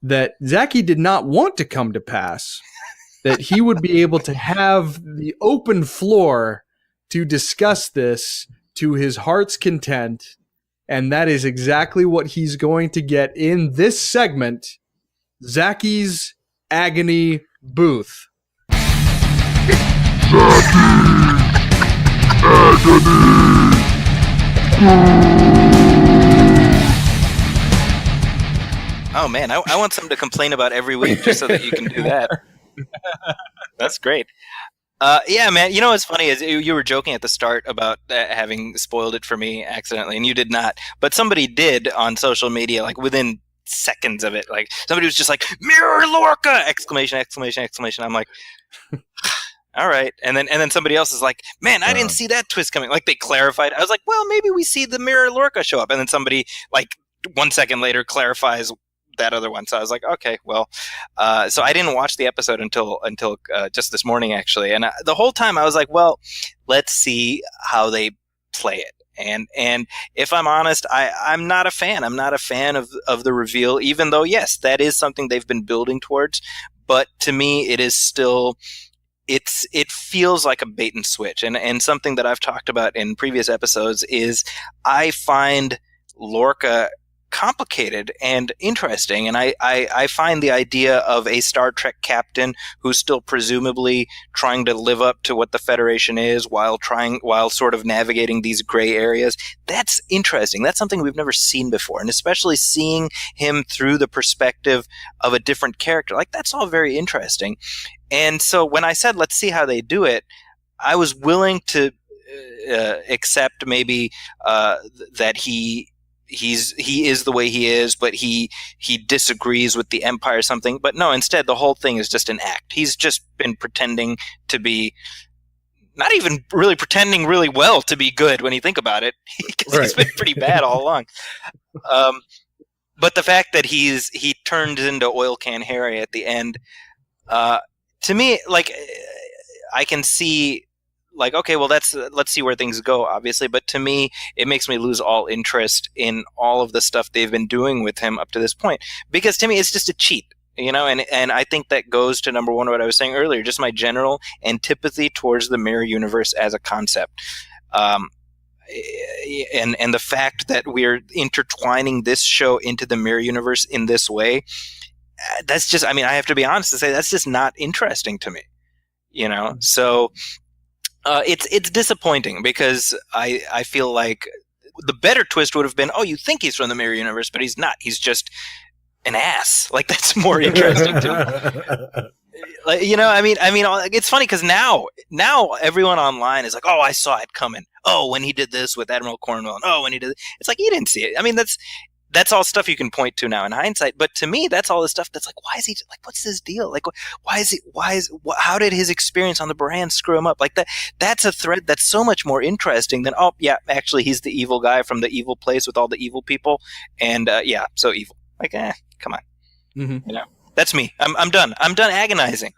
that Zaki did not want to come to pass, that he would be able to have the open floor to discuss this to his heart's content. And that is exactly what he's going to get in this segment, Zaki's Agony Booth. Oh man, I want something to complain about every week just so that you can do that. That's great. Yeah, man. You know what's funny is you were joking at the start about having spoiled it for me accidentally, and you did not. But somebody did on social media, like within seconds of it. Like somebody was just like, "Mirror Lorca!" Exclamation! Exclamation! Exclamation! I'm like, all right. And then somebody else is like, "Man, I didn't see that twist coming." Like they clarified. I was like, "Well, maybe we see the Mirror Lorca show up," and then somebody like 1 second later clarifies that other one. So I was like, okay, well, so I didn't watch the episode until just this morning, actually. And the whole time I was like, well, let's see how they play it. And if I'm honest, I'm not a fan. I'm not a fan of the reveal, even though, yes, that is something they've been building towards. But to me, it is still, it feels like a bait and switch. And something that I've talked about in previous episodes is I find Lorca complicated and interesting, and I find the idea of a Star Trek captain who's still presumably trying to live up to what the Federation is while sort of navigating these gray areas. That's interesting. That's something we've never seen before, and especially seeing him through the perspective of a different character, like that's all very interesting. And so when I said let's see how they do it, I was willing to accept maybe that he he is the way he is, but he disagrees with the Empire or something. But no, instead the whole thing is just an act. He's just been pretending to be, not even really pretending really well to be good when you think about it, because he's been pretty bad all along. But the fact that he turned into Oil Can Harry at the end, to me, like, I can see, like, okay, well, let's see where things go, obviously. But to me, it makes me lose all interest in all of the stuff they've been doing with him up to this point. Because to me, it's just a cheat, you know? And I think that goes to number one, what I was saying earlier, just my general antipathy towards the mirror universe as a concept. And the fact that we're intertwining this show into the mirror universe in this way, that's just, I mean, I have to be honest and say that's just not interesting to me, you know? So it's disappointing, because I feel like the better twist would have been, oh, you think he's from the mirror universe, but he's not. He's just an ass. Like, that's more interesting to me. Like, you know, I mean, it's funny because now everyone online is like, oh, I saw it coming. Oh, when he did this with Admiral Cornwell. And, oh, when he did it. It's like, you didn't see it. I mean, that's all stuff you can point to now in hindsight. But to me, that's all the stuff that's like, why is he, like, what's his deal? Like, how did his experience on the Baran screw him up? Like, that's a thread that's so much more interesting than, oh, yeah, actually, he's the evil guy from the evil place with all the evil people. And, yeah, so evil. Like, come on. Mm-hmm. You know, that's me. I'm done. I'm done agonizing.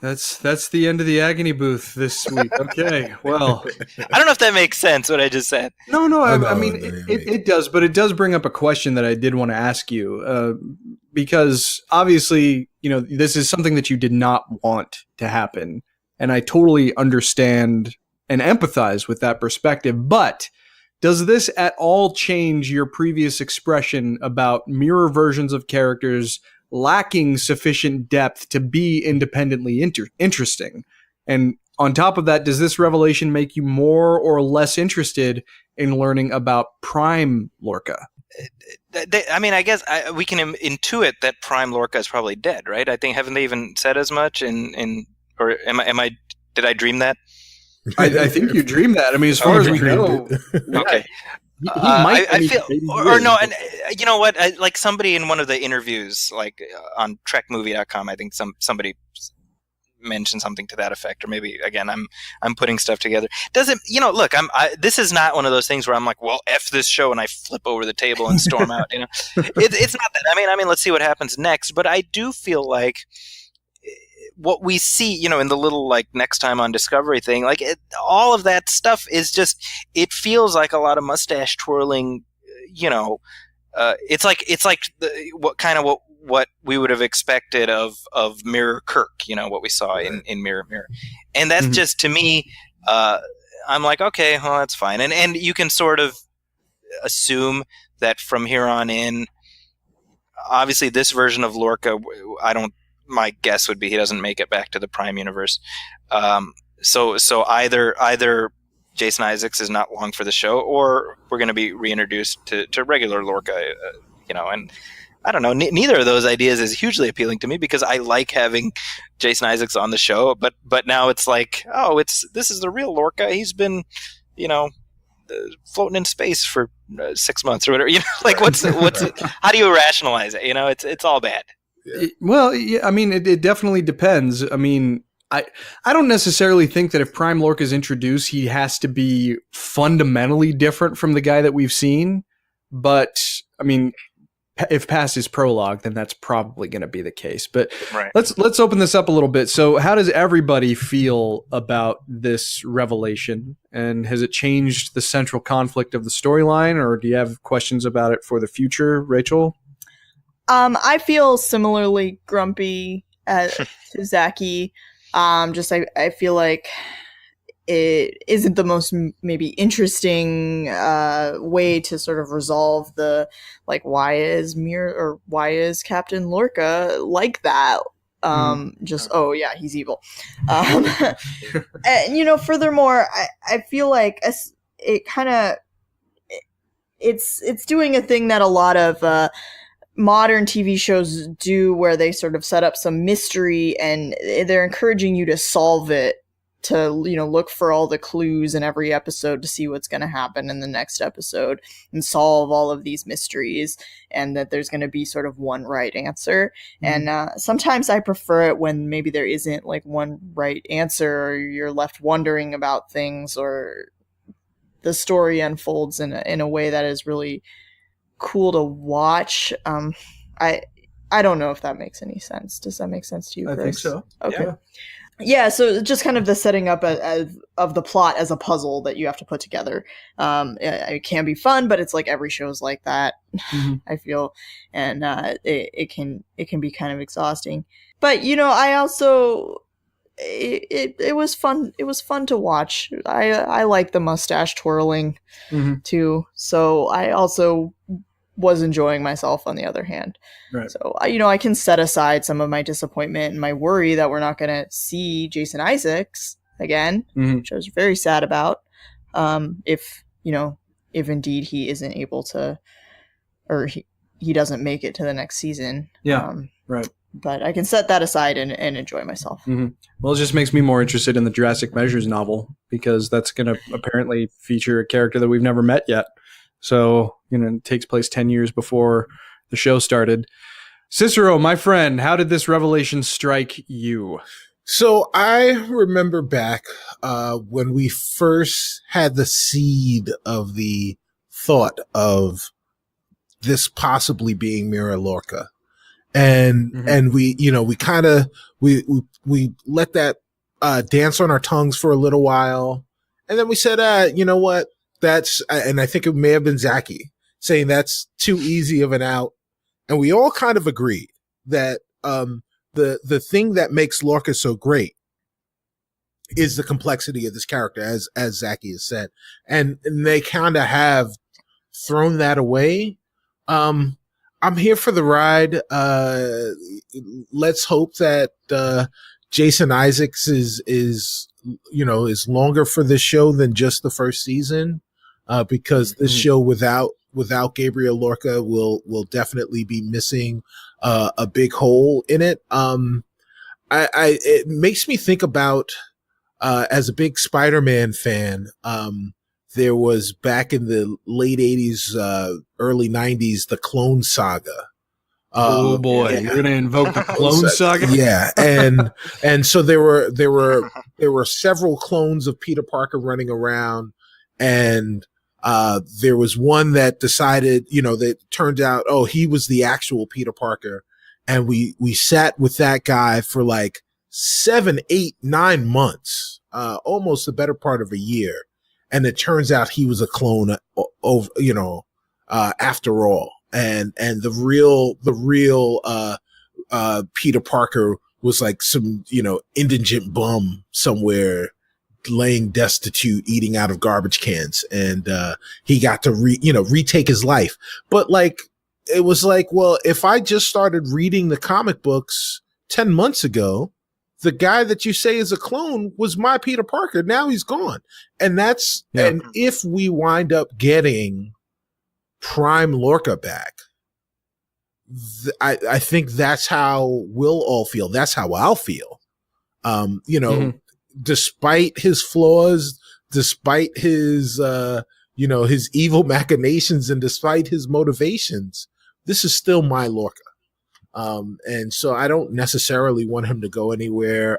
That's the end of the agony booth this week. Okay, well, I don't know if that makes sense what I just said. No, I mean it does, but it does bring up a question that I did want to ask you, because obviously, you know, this is something that you did not want to happen, and I totally understand and empathize with that perspective. But does this at all change your previous expression about mirror versions of characters lacking sufficient depth to be independently interesting? And on top of that, does this revelation make you more or less interested in learning about Prime Lorca? I mean, I guess we can intuit that Prime Lorca is probably dead, right? I think, haven't they even said as much? Or did I dream that? I think you dreamed that. I mean, as far as we know. Okay. I feel, or no, and you know what? Like, somebody in one of the interviews, like on trekmovie.com, I think somebody mentioned something to that effect, or maybe again, I'm putting stuff together. Doesn't, you know? Look, this is not one of those things where I'm like, well, F this show, and I flip over the table and storm out. You know, it's not that. I mean, let's see what happens next. But I do feel like what we see, you know, in the little, like, next time on Discovery thing, like, all of that stuff is just, it feels like a lot of mustache twirling, you know. It's like what we would have expected of Mirror Kirk, you know, what we saw in Mirror. And that's just, to me, I'm like, okay, well, that's fine. And you can sort of assume that from here on in, obviously this version of Lorca, my guess would be he doesn't make it back to the Prime universe. So either Jason Isaacs is not long for the show, or we're going to be reintroduced to regular Lorca, you know. And I don't know. Neither of those ideas is hugely appealing to me, because I like having Jason Isaacs on the show. But now it's like, oh, this is the real Lorca. He's been, you know, floating in space for 6 months or whatever. You know, like what's how do you rationalize it? You know, it's all bad. Yeah. Well, yeah, I mean, it definitely depends. I mean, I don't necessarily think that if Prime Lorca is introduced, he has to be fundamentally different from the guy that we've seen. But I mean, if past his prologue, then that's probably going to be the case. But right. Let's open this up a little bit. So, how does everybody feel about this revelation? And has it changed the central conflict of the storyline, or do you have questions about it for the future, Rachel? I feel similarly grumpy to Zaki. I feel like it isn't the most maybe interesting way to sort of resolve the, like, why is Captain Lorca like that? Oh yeah, he's evil. And, you know, furthermore, I feel like it's doing a thing that a lot of modern TV shows do, where they sort of set up some mystery and they're encouraging you to solve it to look for all the clues in every episode to see what's going to happen in the next episode and solve all of these mysteries, and that there's going to be sort of one right answer. And sometimes I prefer it when maybe there isn't like one right answer, or you're left wondering about things, or the story unfolds in a way that is really cool to watch. I don't know if that makes any sense. Does that make sense to you, Chris? I think so. Okay. Yeah, so just kind of the setting up of the plot as a puzzle that you have to put together. It can be fun, but it's like every show's like that, I feel. And it can be kind of exhausting. But, I also... It was fun. It was fun to watch. I like the mustache twirling too. So I also was enjoying myself on the other hand. Right. So, I can set aside some of my disappointment and my worry that we're not going to see Jason Isaacs again, which I was very sad about. If indeed he isn't able to, or he doesn't make it to the next season. Yeah. Right. But I can set that aside and enjoy myself. Well, it just makes me more interested in the Jurassic Measures novel, because that's going to apparently feature a character that we've never met yet. So, it takes place 10 years before the show started. Cicero, my friend, how did this revelation strike you? So I remember back when we first had the seed of the thought of this possibly being Mira Lorca. And we let that dance on our tongues for a little while. And then we said, you know what? And I think it may have been Zaki saying that's too easy of an out. And we all kind of agreed that the thing that makes Lorca so great is the complexity of this character, as Zaki has said. And they kind of have thrown that away. I'm here for the ride. Let's hope that Jason Isaacs is longer for this show than just the first season, because this show without Gabriel Lorca will definitely be missing a big hole in it. It makes me think about as a big Spider-Man fan. There was back in the late 80s, early 90s, the Clone Saga. Oh boy, you're going to invoke the Clone Saga? Yeah. And so there were several clones of Peter Parker running around, and there was one that decided, that turned out, he was the actual Peter Parker. And we sat with that guy for like 7, 8, 9 months, almost the better part of a year. And it turns out he was a clone after all. And the real Peter Parker was like some, indigent bum somewhere laying destitute, eating out of garbage cans. And he got to retake his life. But like, it was like, well, if I just started reading the comic books 10 months ago, the guy that you say is a clone was my Peter Parker. Now he's gone. And and if we wind up getting Prime Lorca back, I think that's how we'll all feel. That's how I'll feel. Despite his flaws, despite his, his evil machinations, and despite his motivations, this is still my Lorca. And so I don't necessarily want him to go anywhere.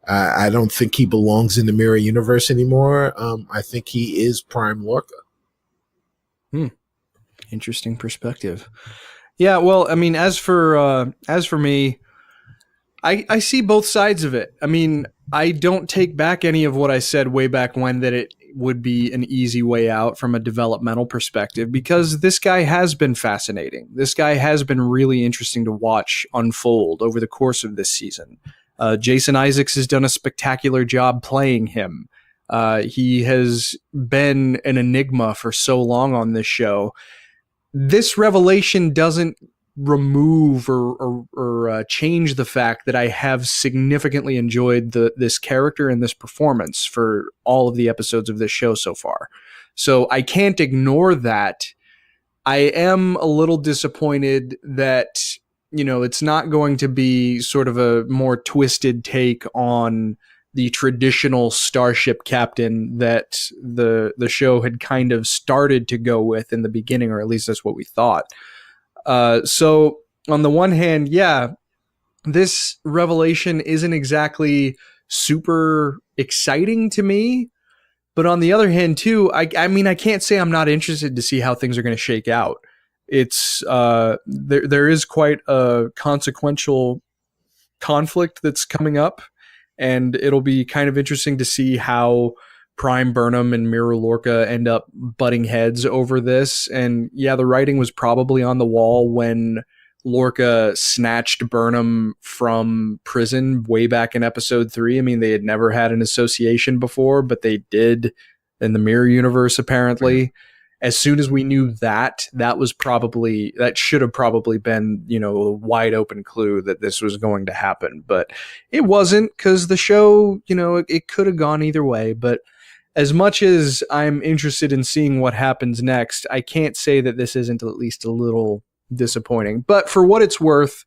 I don't think he belongs in the Mirror Universe anymore. I think he is Prime Lorca. Interesting perspective. Yeah, well, I mean, as for me, I see both sides of it. I mean, I don't take back any of what I said way back when, that it would be an easy way out from a developmental perspective, because this guy has been fascinating. This guy has been really interesting to watch unfold over the course of this season. Jason Isaacs has done a spectacular job playing him. He has been an enigma for so long on this show. This revelation doesn't remove or change the fact that I have significantly enjoyed this character and this performance for all of the episodes of this show so far. So I can't ignore that. I am a little disappointed that, it's not going to be sort of a more twisted take on the traditional starship captain that the show had kind of started to go with in the beginning, or at least that's what we thought. So on the one hand, yeah, this revelation isn't exactly super exciting to me. But on the other hand, too, I mean, I can't say I'm not interested to see how things are going to shake out. It's there is quite a consequential conflict that's coming up, and it'll be kind of interesting to see how Prime Burnham and Mira Lorca end up butting heads over this. And yeah, the writing was probably on the wall when Lorca snatched Burnham from prison way back in episode 3. I mean, they had never had an association before, but they did in the mirror universe, apparently. As soon as we knew that should have probably been, a wide open clue that this was going to happen. But it wasn't, because the show, it could have gone either way. But as much as I'm interested in seeing what happens next, I can't say that this isn't at least a little disappointing. But for what it's worth,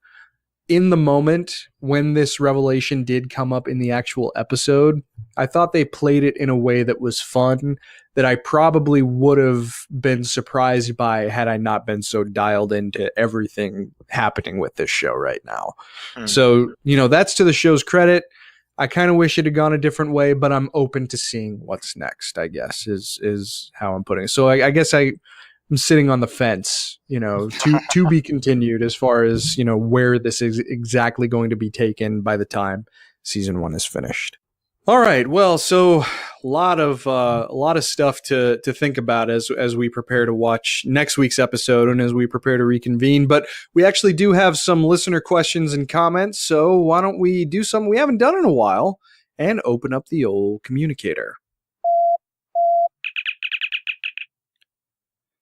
in the moment when this revelation did come up in the actual episode, I thought they played it in a way that was fun, that I probably would have been surprised by had I not been so dialed into everything happening with this show right now. So, that's to the show's credit. I kind of wish it had gone a different way, but I'm open to seeing what's next, I guess, is how I'm putting it. So I guess I'm sitting on the fence, to be continued as far as, where this is exactly going to be taken by the time season 1 is finished. All right. Well, so a lot of stuff to think about as we prepare to watch next week's episode and as we prepare to reconvene. But we actually do have some listener questions and comments. So why don't we do something we haven't done in a while and open up the old communicator?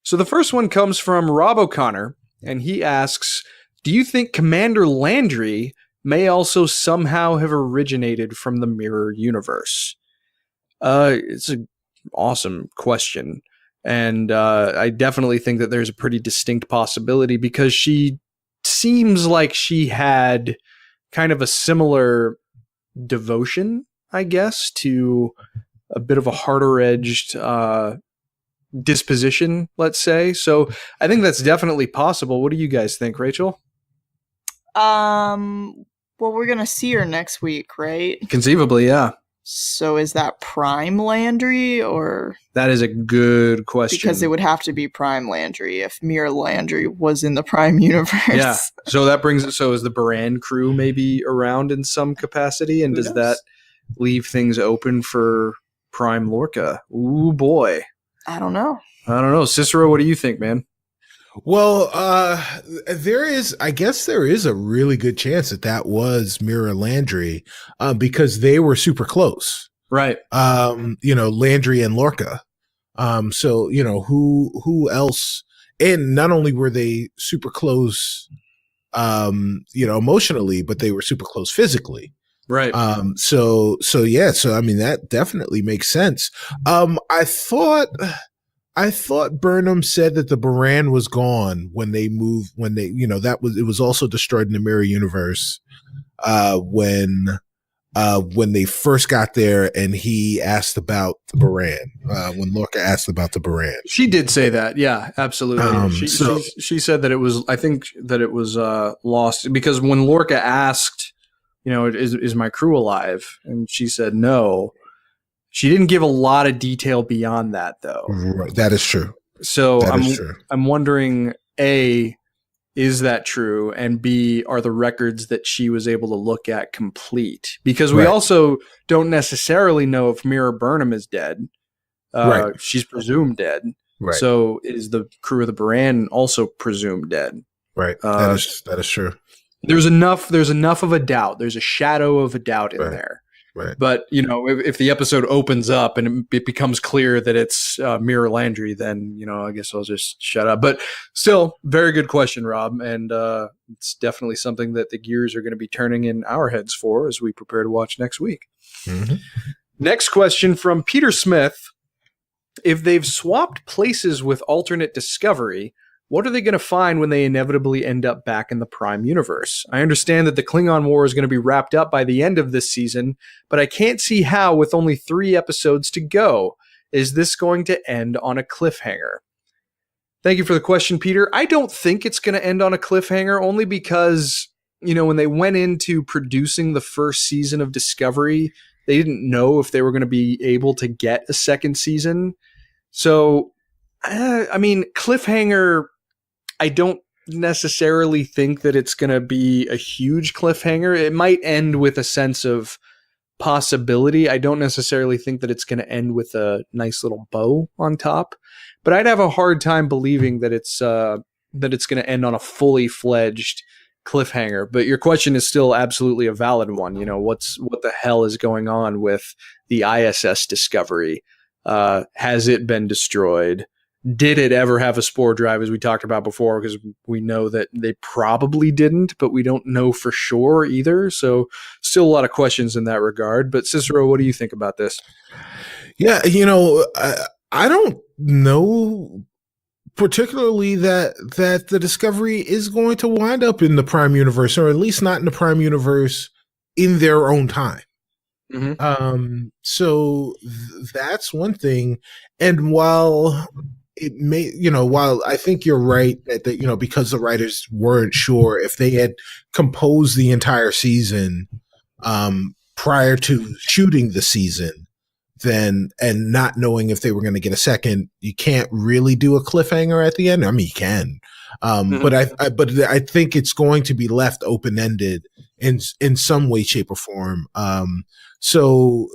So the first one comes from Rob O'Connor, and he asks, do you think Commander Landry may also somehow have originated from the mirror universe? It's an awesome question. And I definitely think that there's a pretty distinct possibility, because she seems like she had kind of a similar devotion, I guess, to a bit of a harder-edged disposition, let's say. So I think that's definitely possible. What do you guys think, Rachel? Well, we're gonna see her next week, right? Conceivably, yeah. So is that Prime Landry, or? That is a good question. Because it would have to be Prime Landry if Mira Landry was in the Prime universe. Yeah. So that brings it. So is the Baran crew maybe around in some capacity, and does that leave things open for Prime Lorca? Ooh boy. I don't know. Cicero, what do you think, man? Well, there is a really good chance that was Mira Landry, because they were super close. Right. Landry and Lorca. So, who else? And not only were they super close, emotionally, but they were super close physically. Right. So I mean, that definitely makes sense. I thought Burnham said that the Baran was gone when they moved, it was also destroyed in the mirror universe, when they first got there and he asked about the Baran, when Lorca asked about the Baran. She did say that. Yeah, absolutely. She said that it was, I think that it was, lost, because when Lorca asked, is my crew alive? And she said no. She didn't give a lot of detail beyond that, though. Right. That is true. So I'm wondering, A, is that true? And B, are the records that she was able to look at complete? Because we also don't necessarily know if Mira Burnham is dead. She's presumed dead. Right. So is the crew of the Baran also presumed dead? Right. That is true. There's enough of a doubt. There's a shadow of a doubt in there. Right. But, if the episode opens up and it becomes clear that it's Mira Landry, then, I guess I'll just shut up. But still, very good question, Rob. And it's definitely something that the gears are going to be turning in our heads for as we prepare to watch next week. Mm-hmm. Next question from Peter Smith. If they've swapped places with alternate Discovery, what are they going to find when they inevitably end up back in the Prime universe? I understand that the Klingon War is going to be wrapped up by the end of this season, but I can't see how, with only 3 episodes to go. Is this going to end on a cliffhanger? Thank you for the question, Peter. I don't think it's going to end on a cliffhanger, only because, when they went into producing the first season of Discovery, they didn't know if they were going to be able to get a second season. So, cliffhanger, I don't necessarily think that it's going to be a huge cliffhanger. It might end with a sense of possibility. I don't necessarily think that it's going to end with a nice little bow on top, but I'd have a hard time believing that it's going to end on a fully fledged cliffhanger. But your question is still absolutely a valid one. What the hell is going on with the ISS Discovery? Has it been destroyed? Did it ever have a spore drive, as we talked about before? Because we know that they probably didn't, but we don't know for sure either. So still a lot of questions in that regard. But Cicero, what do you think about this? Yeah, I don't know particularly that the Discovery is going to wind up in the Prime universe, or at least not in the Prime universe in their own time. Mm-hmm. So that's one thing. And while it may, while I think you're right that because the writers weren't sure if they had composed the entire season prior to shooting the season, then, and not knowing if they were going to get a second, you can't really do a cliffhanger at the end. I mean, you can, but I think it's going to be left open ended in some way, shape, or form. So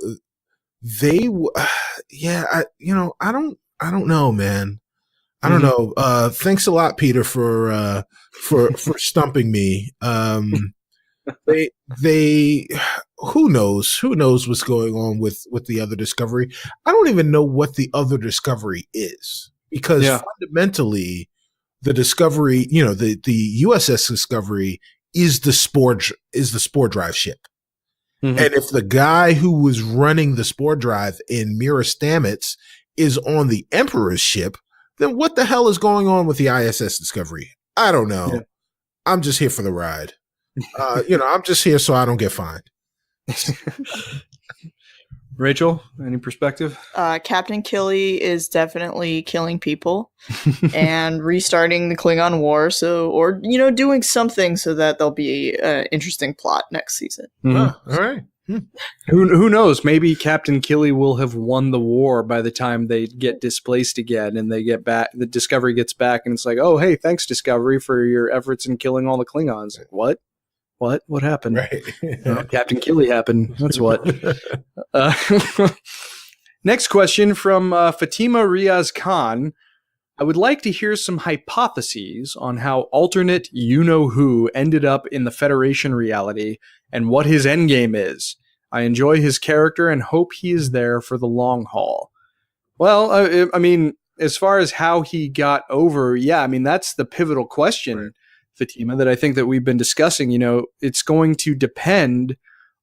they, I don't know, man. I don't know. Thanks a lot, Peter, for stumping me. They who knows what's going on with the other Discovery. I don't even know what the other Discovery is, because fundamentally the Discovery, the USS Discovery is the spore drive ship. Mm-hmm. And if the guy who was running the spore drive in Mira Stamets is on the Emperor's ship, then what the hell is going on with the ISS Discovery? I don't know. Yeah. I'm just here for the ride. I'm just here so I don't get fined. Rachel, any perspective? Captain Killy is definitely killing people and restarting the Klingon War. Or doing something so that there'll be an interesting plot next season. Mm-hmm. All right. Who knows? Maybe Captain Killy will have won the war by the time they get displaced again and they get back. The Discovery gets back and it's like, oh, hey, thanks Discovery for your efforts in killing all the Klingons. Like, what happened? Right. Captain Killy happened. That's what. Next question from Fatima Riaz Khan. I would like to hear some hypotheses on how alternate you-know-who ended up in the Federation reality and what his endgame is. I enjoy his character and hope he is there for the long haul. Well, as far as how he got over, that's the pivotal question, right, Fatima, that I think that we've been discussing. It's going to depend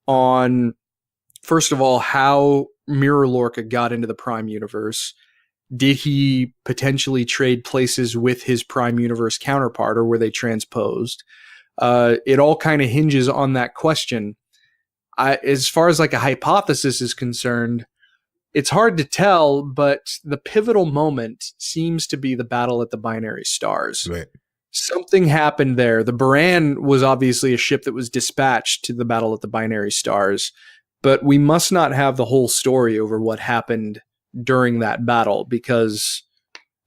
on, first of all, how Mirror Lorca got into the Prime universe. Did he potentially trade places with his Prime universe counterpart, or were they transposed? It all kind of hinges on that question. As far as like a hypothesis is concerned, it's hard to tell, but the pivotal moment seems to be the battle at the binary stars. Right. Something happened there. The Baran was obviously a ship that was dispatched to the battle at the binary stars, but we must not have the whole story over what happened during that battle, because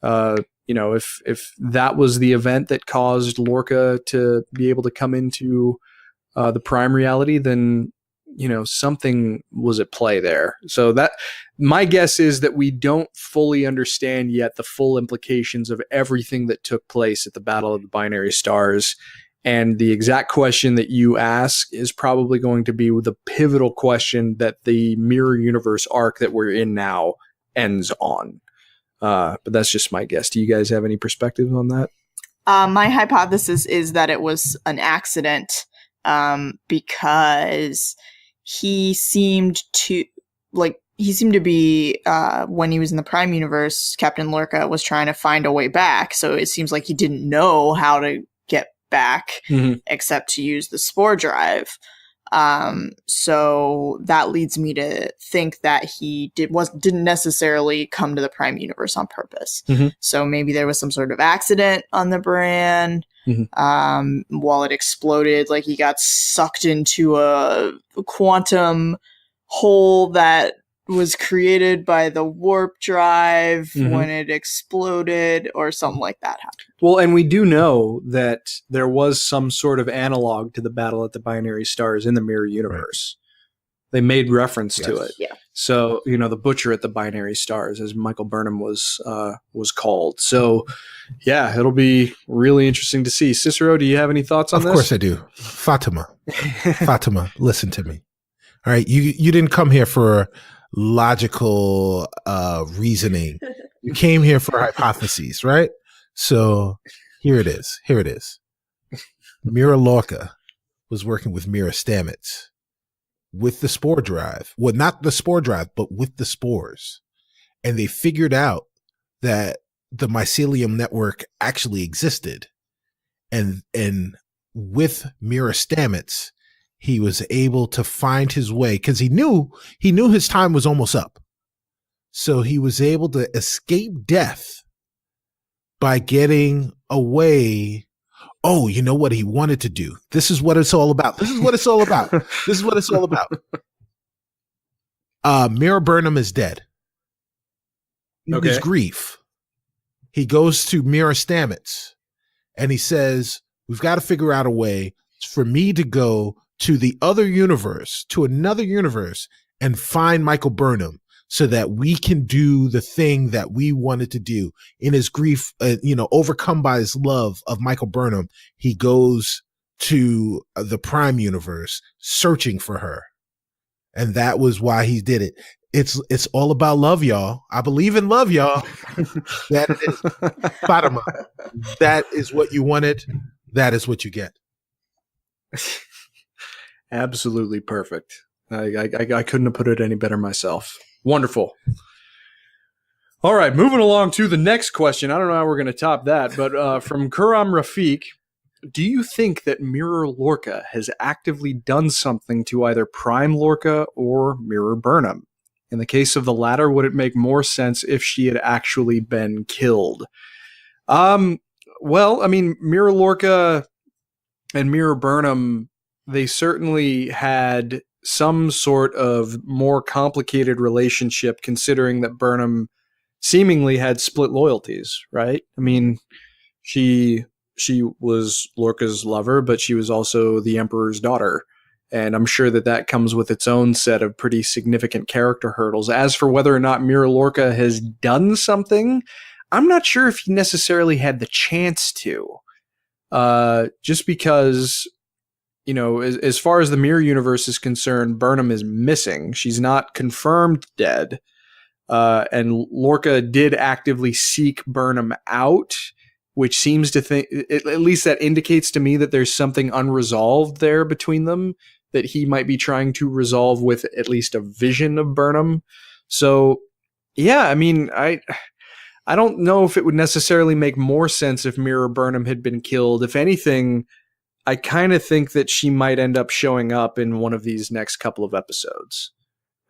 if that was the event that caused Lorca to be able to come into the Prime reality, then something was at play there. So that, my guess is that we don't fully understand yet the full implications of everything that took place at the Battle of the Binary Stars. And the exact question that you ask is probably going to be the pivotal question that the Mirror Universe arc that we're in now ends on. But that's just my guess. Do you guys have any perspectives on that? My hypothesis is that it was an accident, because he seemed to, he seemed to be, when he was in the Prime Universe, Captain Lorca was trying to find a way back. So it seems like he didn't know how to get back except to use the spore drive. So that leads me to think that he didn't necessarily come to the Prime Universe on purpose. So maybe there was some sort of accident on the Bran. While it exploded, like he got sucked into a quantum hole that was created by the warp drive when it exploded, or something like that happened. Well, and we do know that there was some sort of analog to the battle at the binary stars in the mirror universe. They made reference to it. Yeah. So, you know, the butcher at the binary stars, as Michael Burnham was called. So, yeah, it'll be really interesting to see. Cicero, do you have any thoughts on this? Of course I do. Fatima, listen to me. All right. You didn't come here for logical reasoning. You came here for hypotheses, right? So here it is. Mira Lorca was working with Mira Stamets with the spore drive. Well, not the spore drive, but with the spores. And they figured out that the mycelium network actually existed. And with Mira Stamets, he was able to find his way because he knew his time was almost up. So he was able to escape death by getting away. Oh, you know what he wanted to do? This is what it's all about. Mira Burnham is dead. In his grief, he goes to Mira Stamets and he says, we've got to figure out a way for me to go to the other universe, to another universe, and find Michael Burnham so that we can do the thing that we wanted to do. In his grief, overcome by his love of Michael Burnham, he goes to the Prime Universe searching for her. And that was why he did it. It's all about love, y'all. I believe in love, y'all. That is Fatima. That is what you wanted. That is what you get. Absolutely perfect. I couldn't have put it any better myself. Wonderful. All right, moving along to the next question. I don't know how we're going to top that, but from Kuram Rafiq, do you think that Mirror Lorca has actively done something to either Prime Lorca or Mirror Burnham? In the case of the latter, would it make more sense if she had actually been killed? Well, I mean, Mirror Lorca and Mirror Burnham, they certainly had some sort of more complicated relationship, considering that Burnham seemingly had split loyalties, right? I mean, she was Lorca's lover, but she was also the Emperor's daughter. And I'm sure that comes with its own set of pretty significant character hurdles. As for whether or not Mirror Lorca has done something, I'm not sure if he necessarily had the chance to. Just because, you know, as far as the Mirror Universe is concerned, Burnham is missing. She's not confirmed dead. And Lorca did actively seek Burnham out, which seems to think, at least that indicates to me that there's something unresolved there between them that he might be trying to resolve with at least a vision of Burnham. So, yeah, I mean, I don't know if it would necessarily make more sense if Mirror Burnham had been killed. If anything, I kind of think that she might end up showing up in one of these next couple of episodes,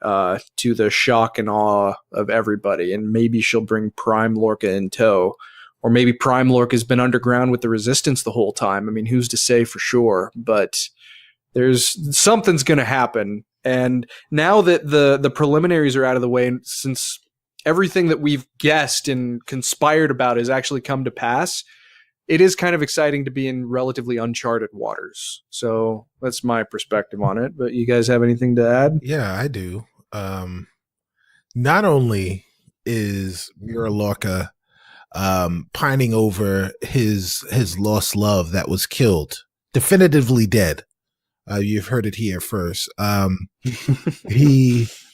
to the shock and awe of everybody. And maybe she'll bring Prime Lorca in tow. Or maybe Prime Lorca's been underground with the Resistance the whole time. I mean, who's to say for sure? But something's going to happen. And now that the preliminaries are out of the way, and since everything that we've guessed and conspired about has actually come to pass, it is kind of exciting to be in relatively uncharted waters. So that's my perspective on it. But you guys have anything to add? Yeah, I do. Not only is Mirror Lorca pining over his lost love that was killed, definitively dead. You've heard it here first.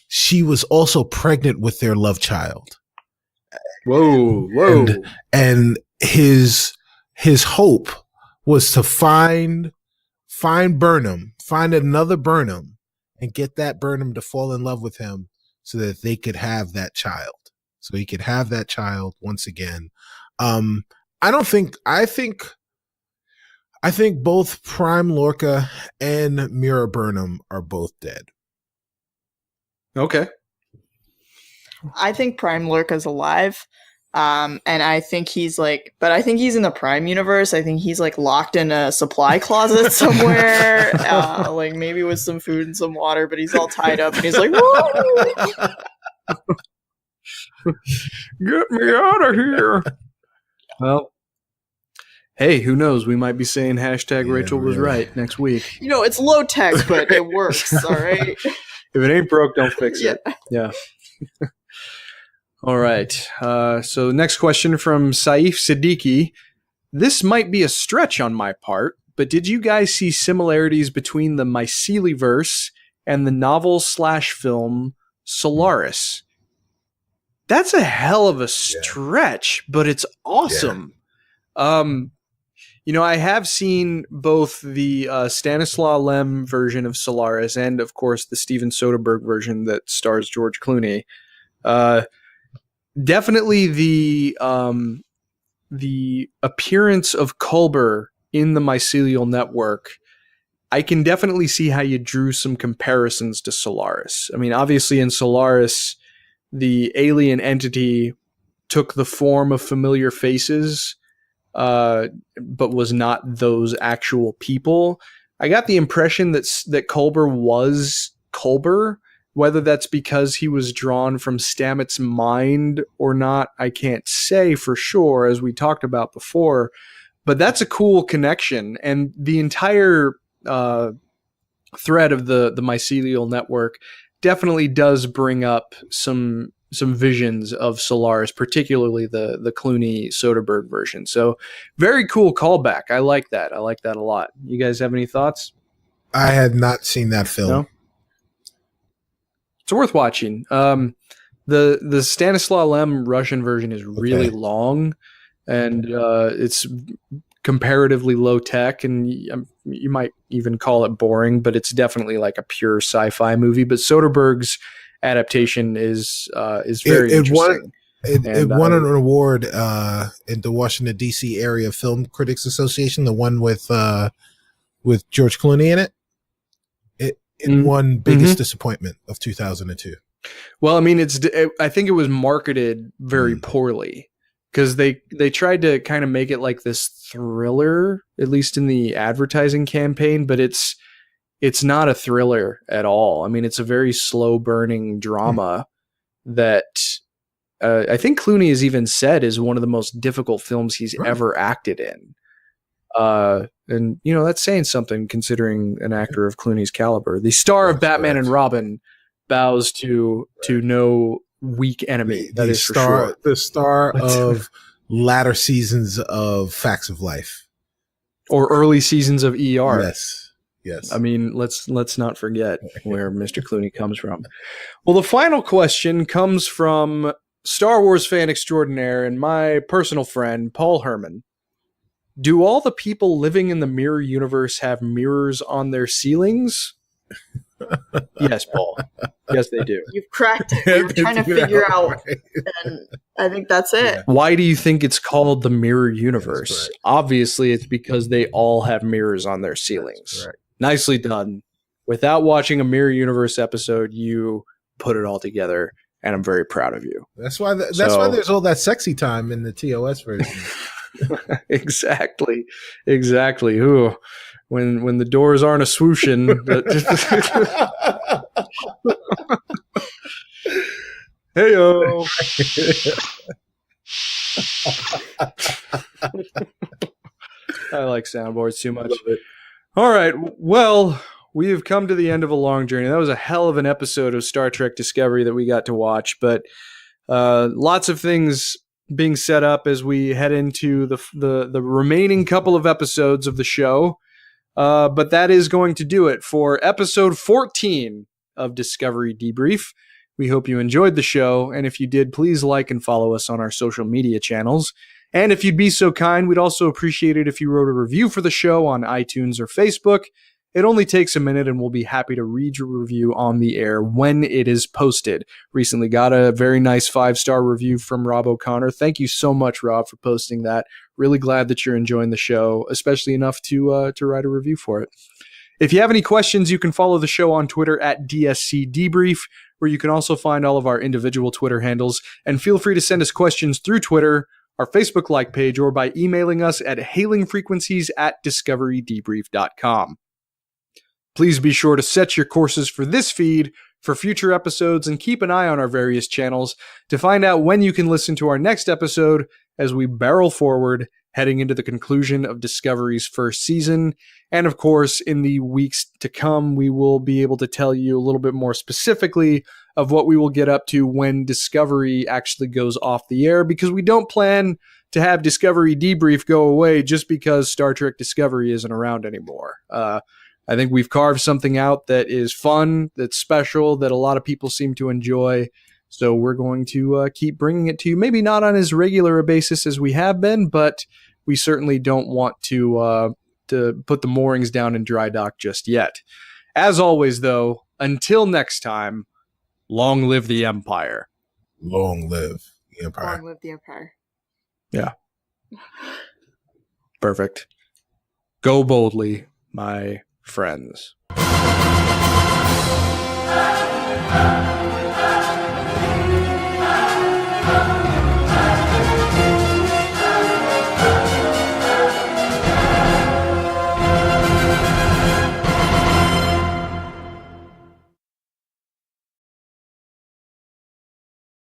She was also pregnant with their love child. Whoa. And his hope was to find Burnham, find another Burnham, and get that Burnham to fall in love with him so that they could have that child. So he could have that child once again. I think both Prime Lorca and Mira Burnham are both dead. Okay. I think Prime Lorca's alive. And I think he's but I think he's in the Prime universe. I think he's locked in a supply closet somewhere, maybe with some food and some water, but he's all tied up and he's like, whoa! Get me out of here. Well, hey, who knows? We might be saying hashtag Rachel was right next week. It's low tech, but it works, all right? If it ain't broke, don't fix it. Yeah. All right. So next question from Saif Siddiqui. This might be a stretch on my part, but did you guys see similarities between the Myceliverse and the novel/film Solaris? That's a hell of a stretch, but it's awesome. Yeah. I have seen both the Stanislaw Lem version of Solaris and, of course, the Steven Soderbergh version that stars George Clooney. Definitely the appearance of Culber in the mycelial network, I can definitely see how you drew some comparisons to Solaris. I mean, obviously in Solaris, the alien entity took the form of familiar faces, but was not those actual people. I got the impression that Culber was Culber. Whether that's because he was drawn from Stamets' mind or not, I can't say for sure, as we talked about before. But that's a cool connection. And the entire thread of the mycelial network definitely does bring up some visions of Solaris, particularly the Clooney Soderbergh version. So very cool callback. I like that. I like that a lot. You guys have any thoughts? I had not seen that film. No? It's worth watching. The Stanislaw Lem Russian version is really long, and it's comparatively low tech, and you might even call it boring, but it's definitely like a pure sci-fi movie. But Soderbergh's adaptation is very interesting. It won an award in the Washington D.C. Area Film Critics Association, the one with George Clooney in it. It won biggest disappointment of 2002. Well, I mean, I think it was marketed very poorly because they tried to kind of make it like this thriller, at least in the advertising campaign, but it's not a thriller at all. I mean, it's a very slow burning drama that I think Clooney has even said is one of the most difficult films he's ever acted in. And that's saying something considering an actor of Clooney's caliber. The star of Batman and Robin bows to no weak enemy. That is for sure. The star of latter seasons of Facts of Life, or early seasons of ER. Yes. I mean, let's not forget where Mr. Clooney comes from. Well, the final question comes from Star Wars fan extraordinaire and my personal friend Paul Herman. Do all the people living in the mirror universe have mirrors on their ceilings? Yes, Paul. Yes, they do. You've cracked it. We were trying to figure out, and I think that's it. Why do you think it's called the mirror universe? Obviously, it's because they all have mirrors on their ceilings. Nicely done. Without watching a mirror universe episode, you put it all together, and I'm very proud of you. That's why there's all that sexy time in the TOS version. Exactly. Ooh, when the doors aren't a swooshin'. Heyo. I like soundboards too much. All right. Well, we have come to the end of a long journey. That was a hell of an episode of Star Trek Discovery that we got to watch, but lots of things being set up as we head into the remaining couple of episodes of the show. But that is going to do it for episode 14 of Discovery Debrief. We hope you enjoyed the show, and if you did, please like and follow us on our social media channels. And if you'd be so kind, we'd also appreciate it if you wrote a review for the show on iTunes or Facebook. It only takes a minute, and we'll be happy to read your review on the air when it is posted. Recently got a very nice 5-star review from Rob O'Connor. Thank you so much, Rob, for posting that. Really glad that you're enjoying the show, especially enough to write a review for it. If you have any questions, you can follow the show on Twitter at DSC Debrief, where you can also find all of our individual Twitter handles. And feel free to send us questions through Twitter, our Facebook like page, or by emailing us at hailingfrequencies@discoverydebrief.com. Please be sure to set your courses for this feed for future episodes, and keep an eye on our various channels to find out when you can listen to our next episode as we barrel forward, heading into the conclusion of Discovery's first season. And of course, in the weeks to come, we will be able to tell you a little bit more specifically of what we will get up to when Discovery actually goes off the air, because we don't plan to have Discovery Debrief go away just because Star Trek Discovery isn't around anymore. I think we've carved something out that is fun, that's special, that a lot of people seem to enjoy. So we're going to keep bringing it to you, maybe not on as regular a basis as we have been, but we certainly don't want to put the moorings down in dry dock just yet. As always, though, until next time, long live the Empire. Long live the Empire. Long live the Empire. Yeah. Perfect. Go boldly, my friends.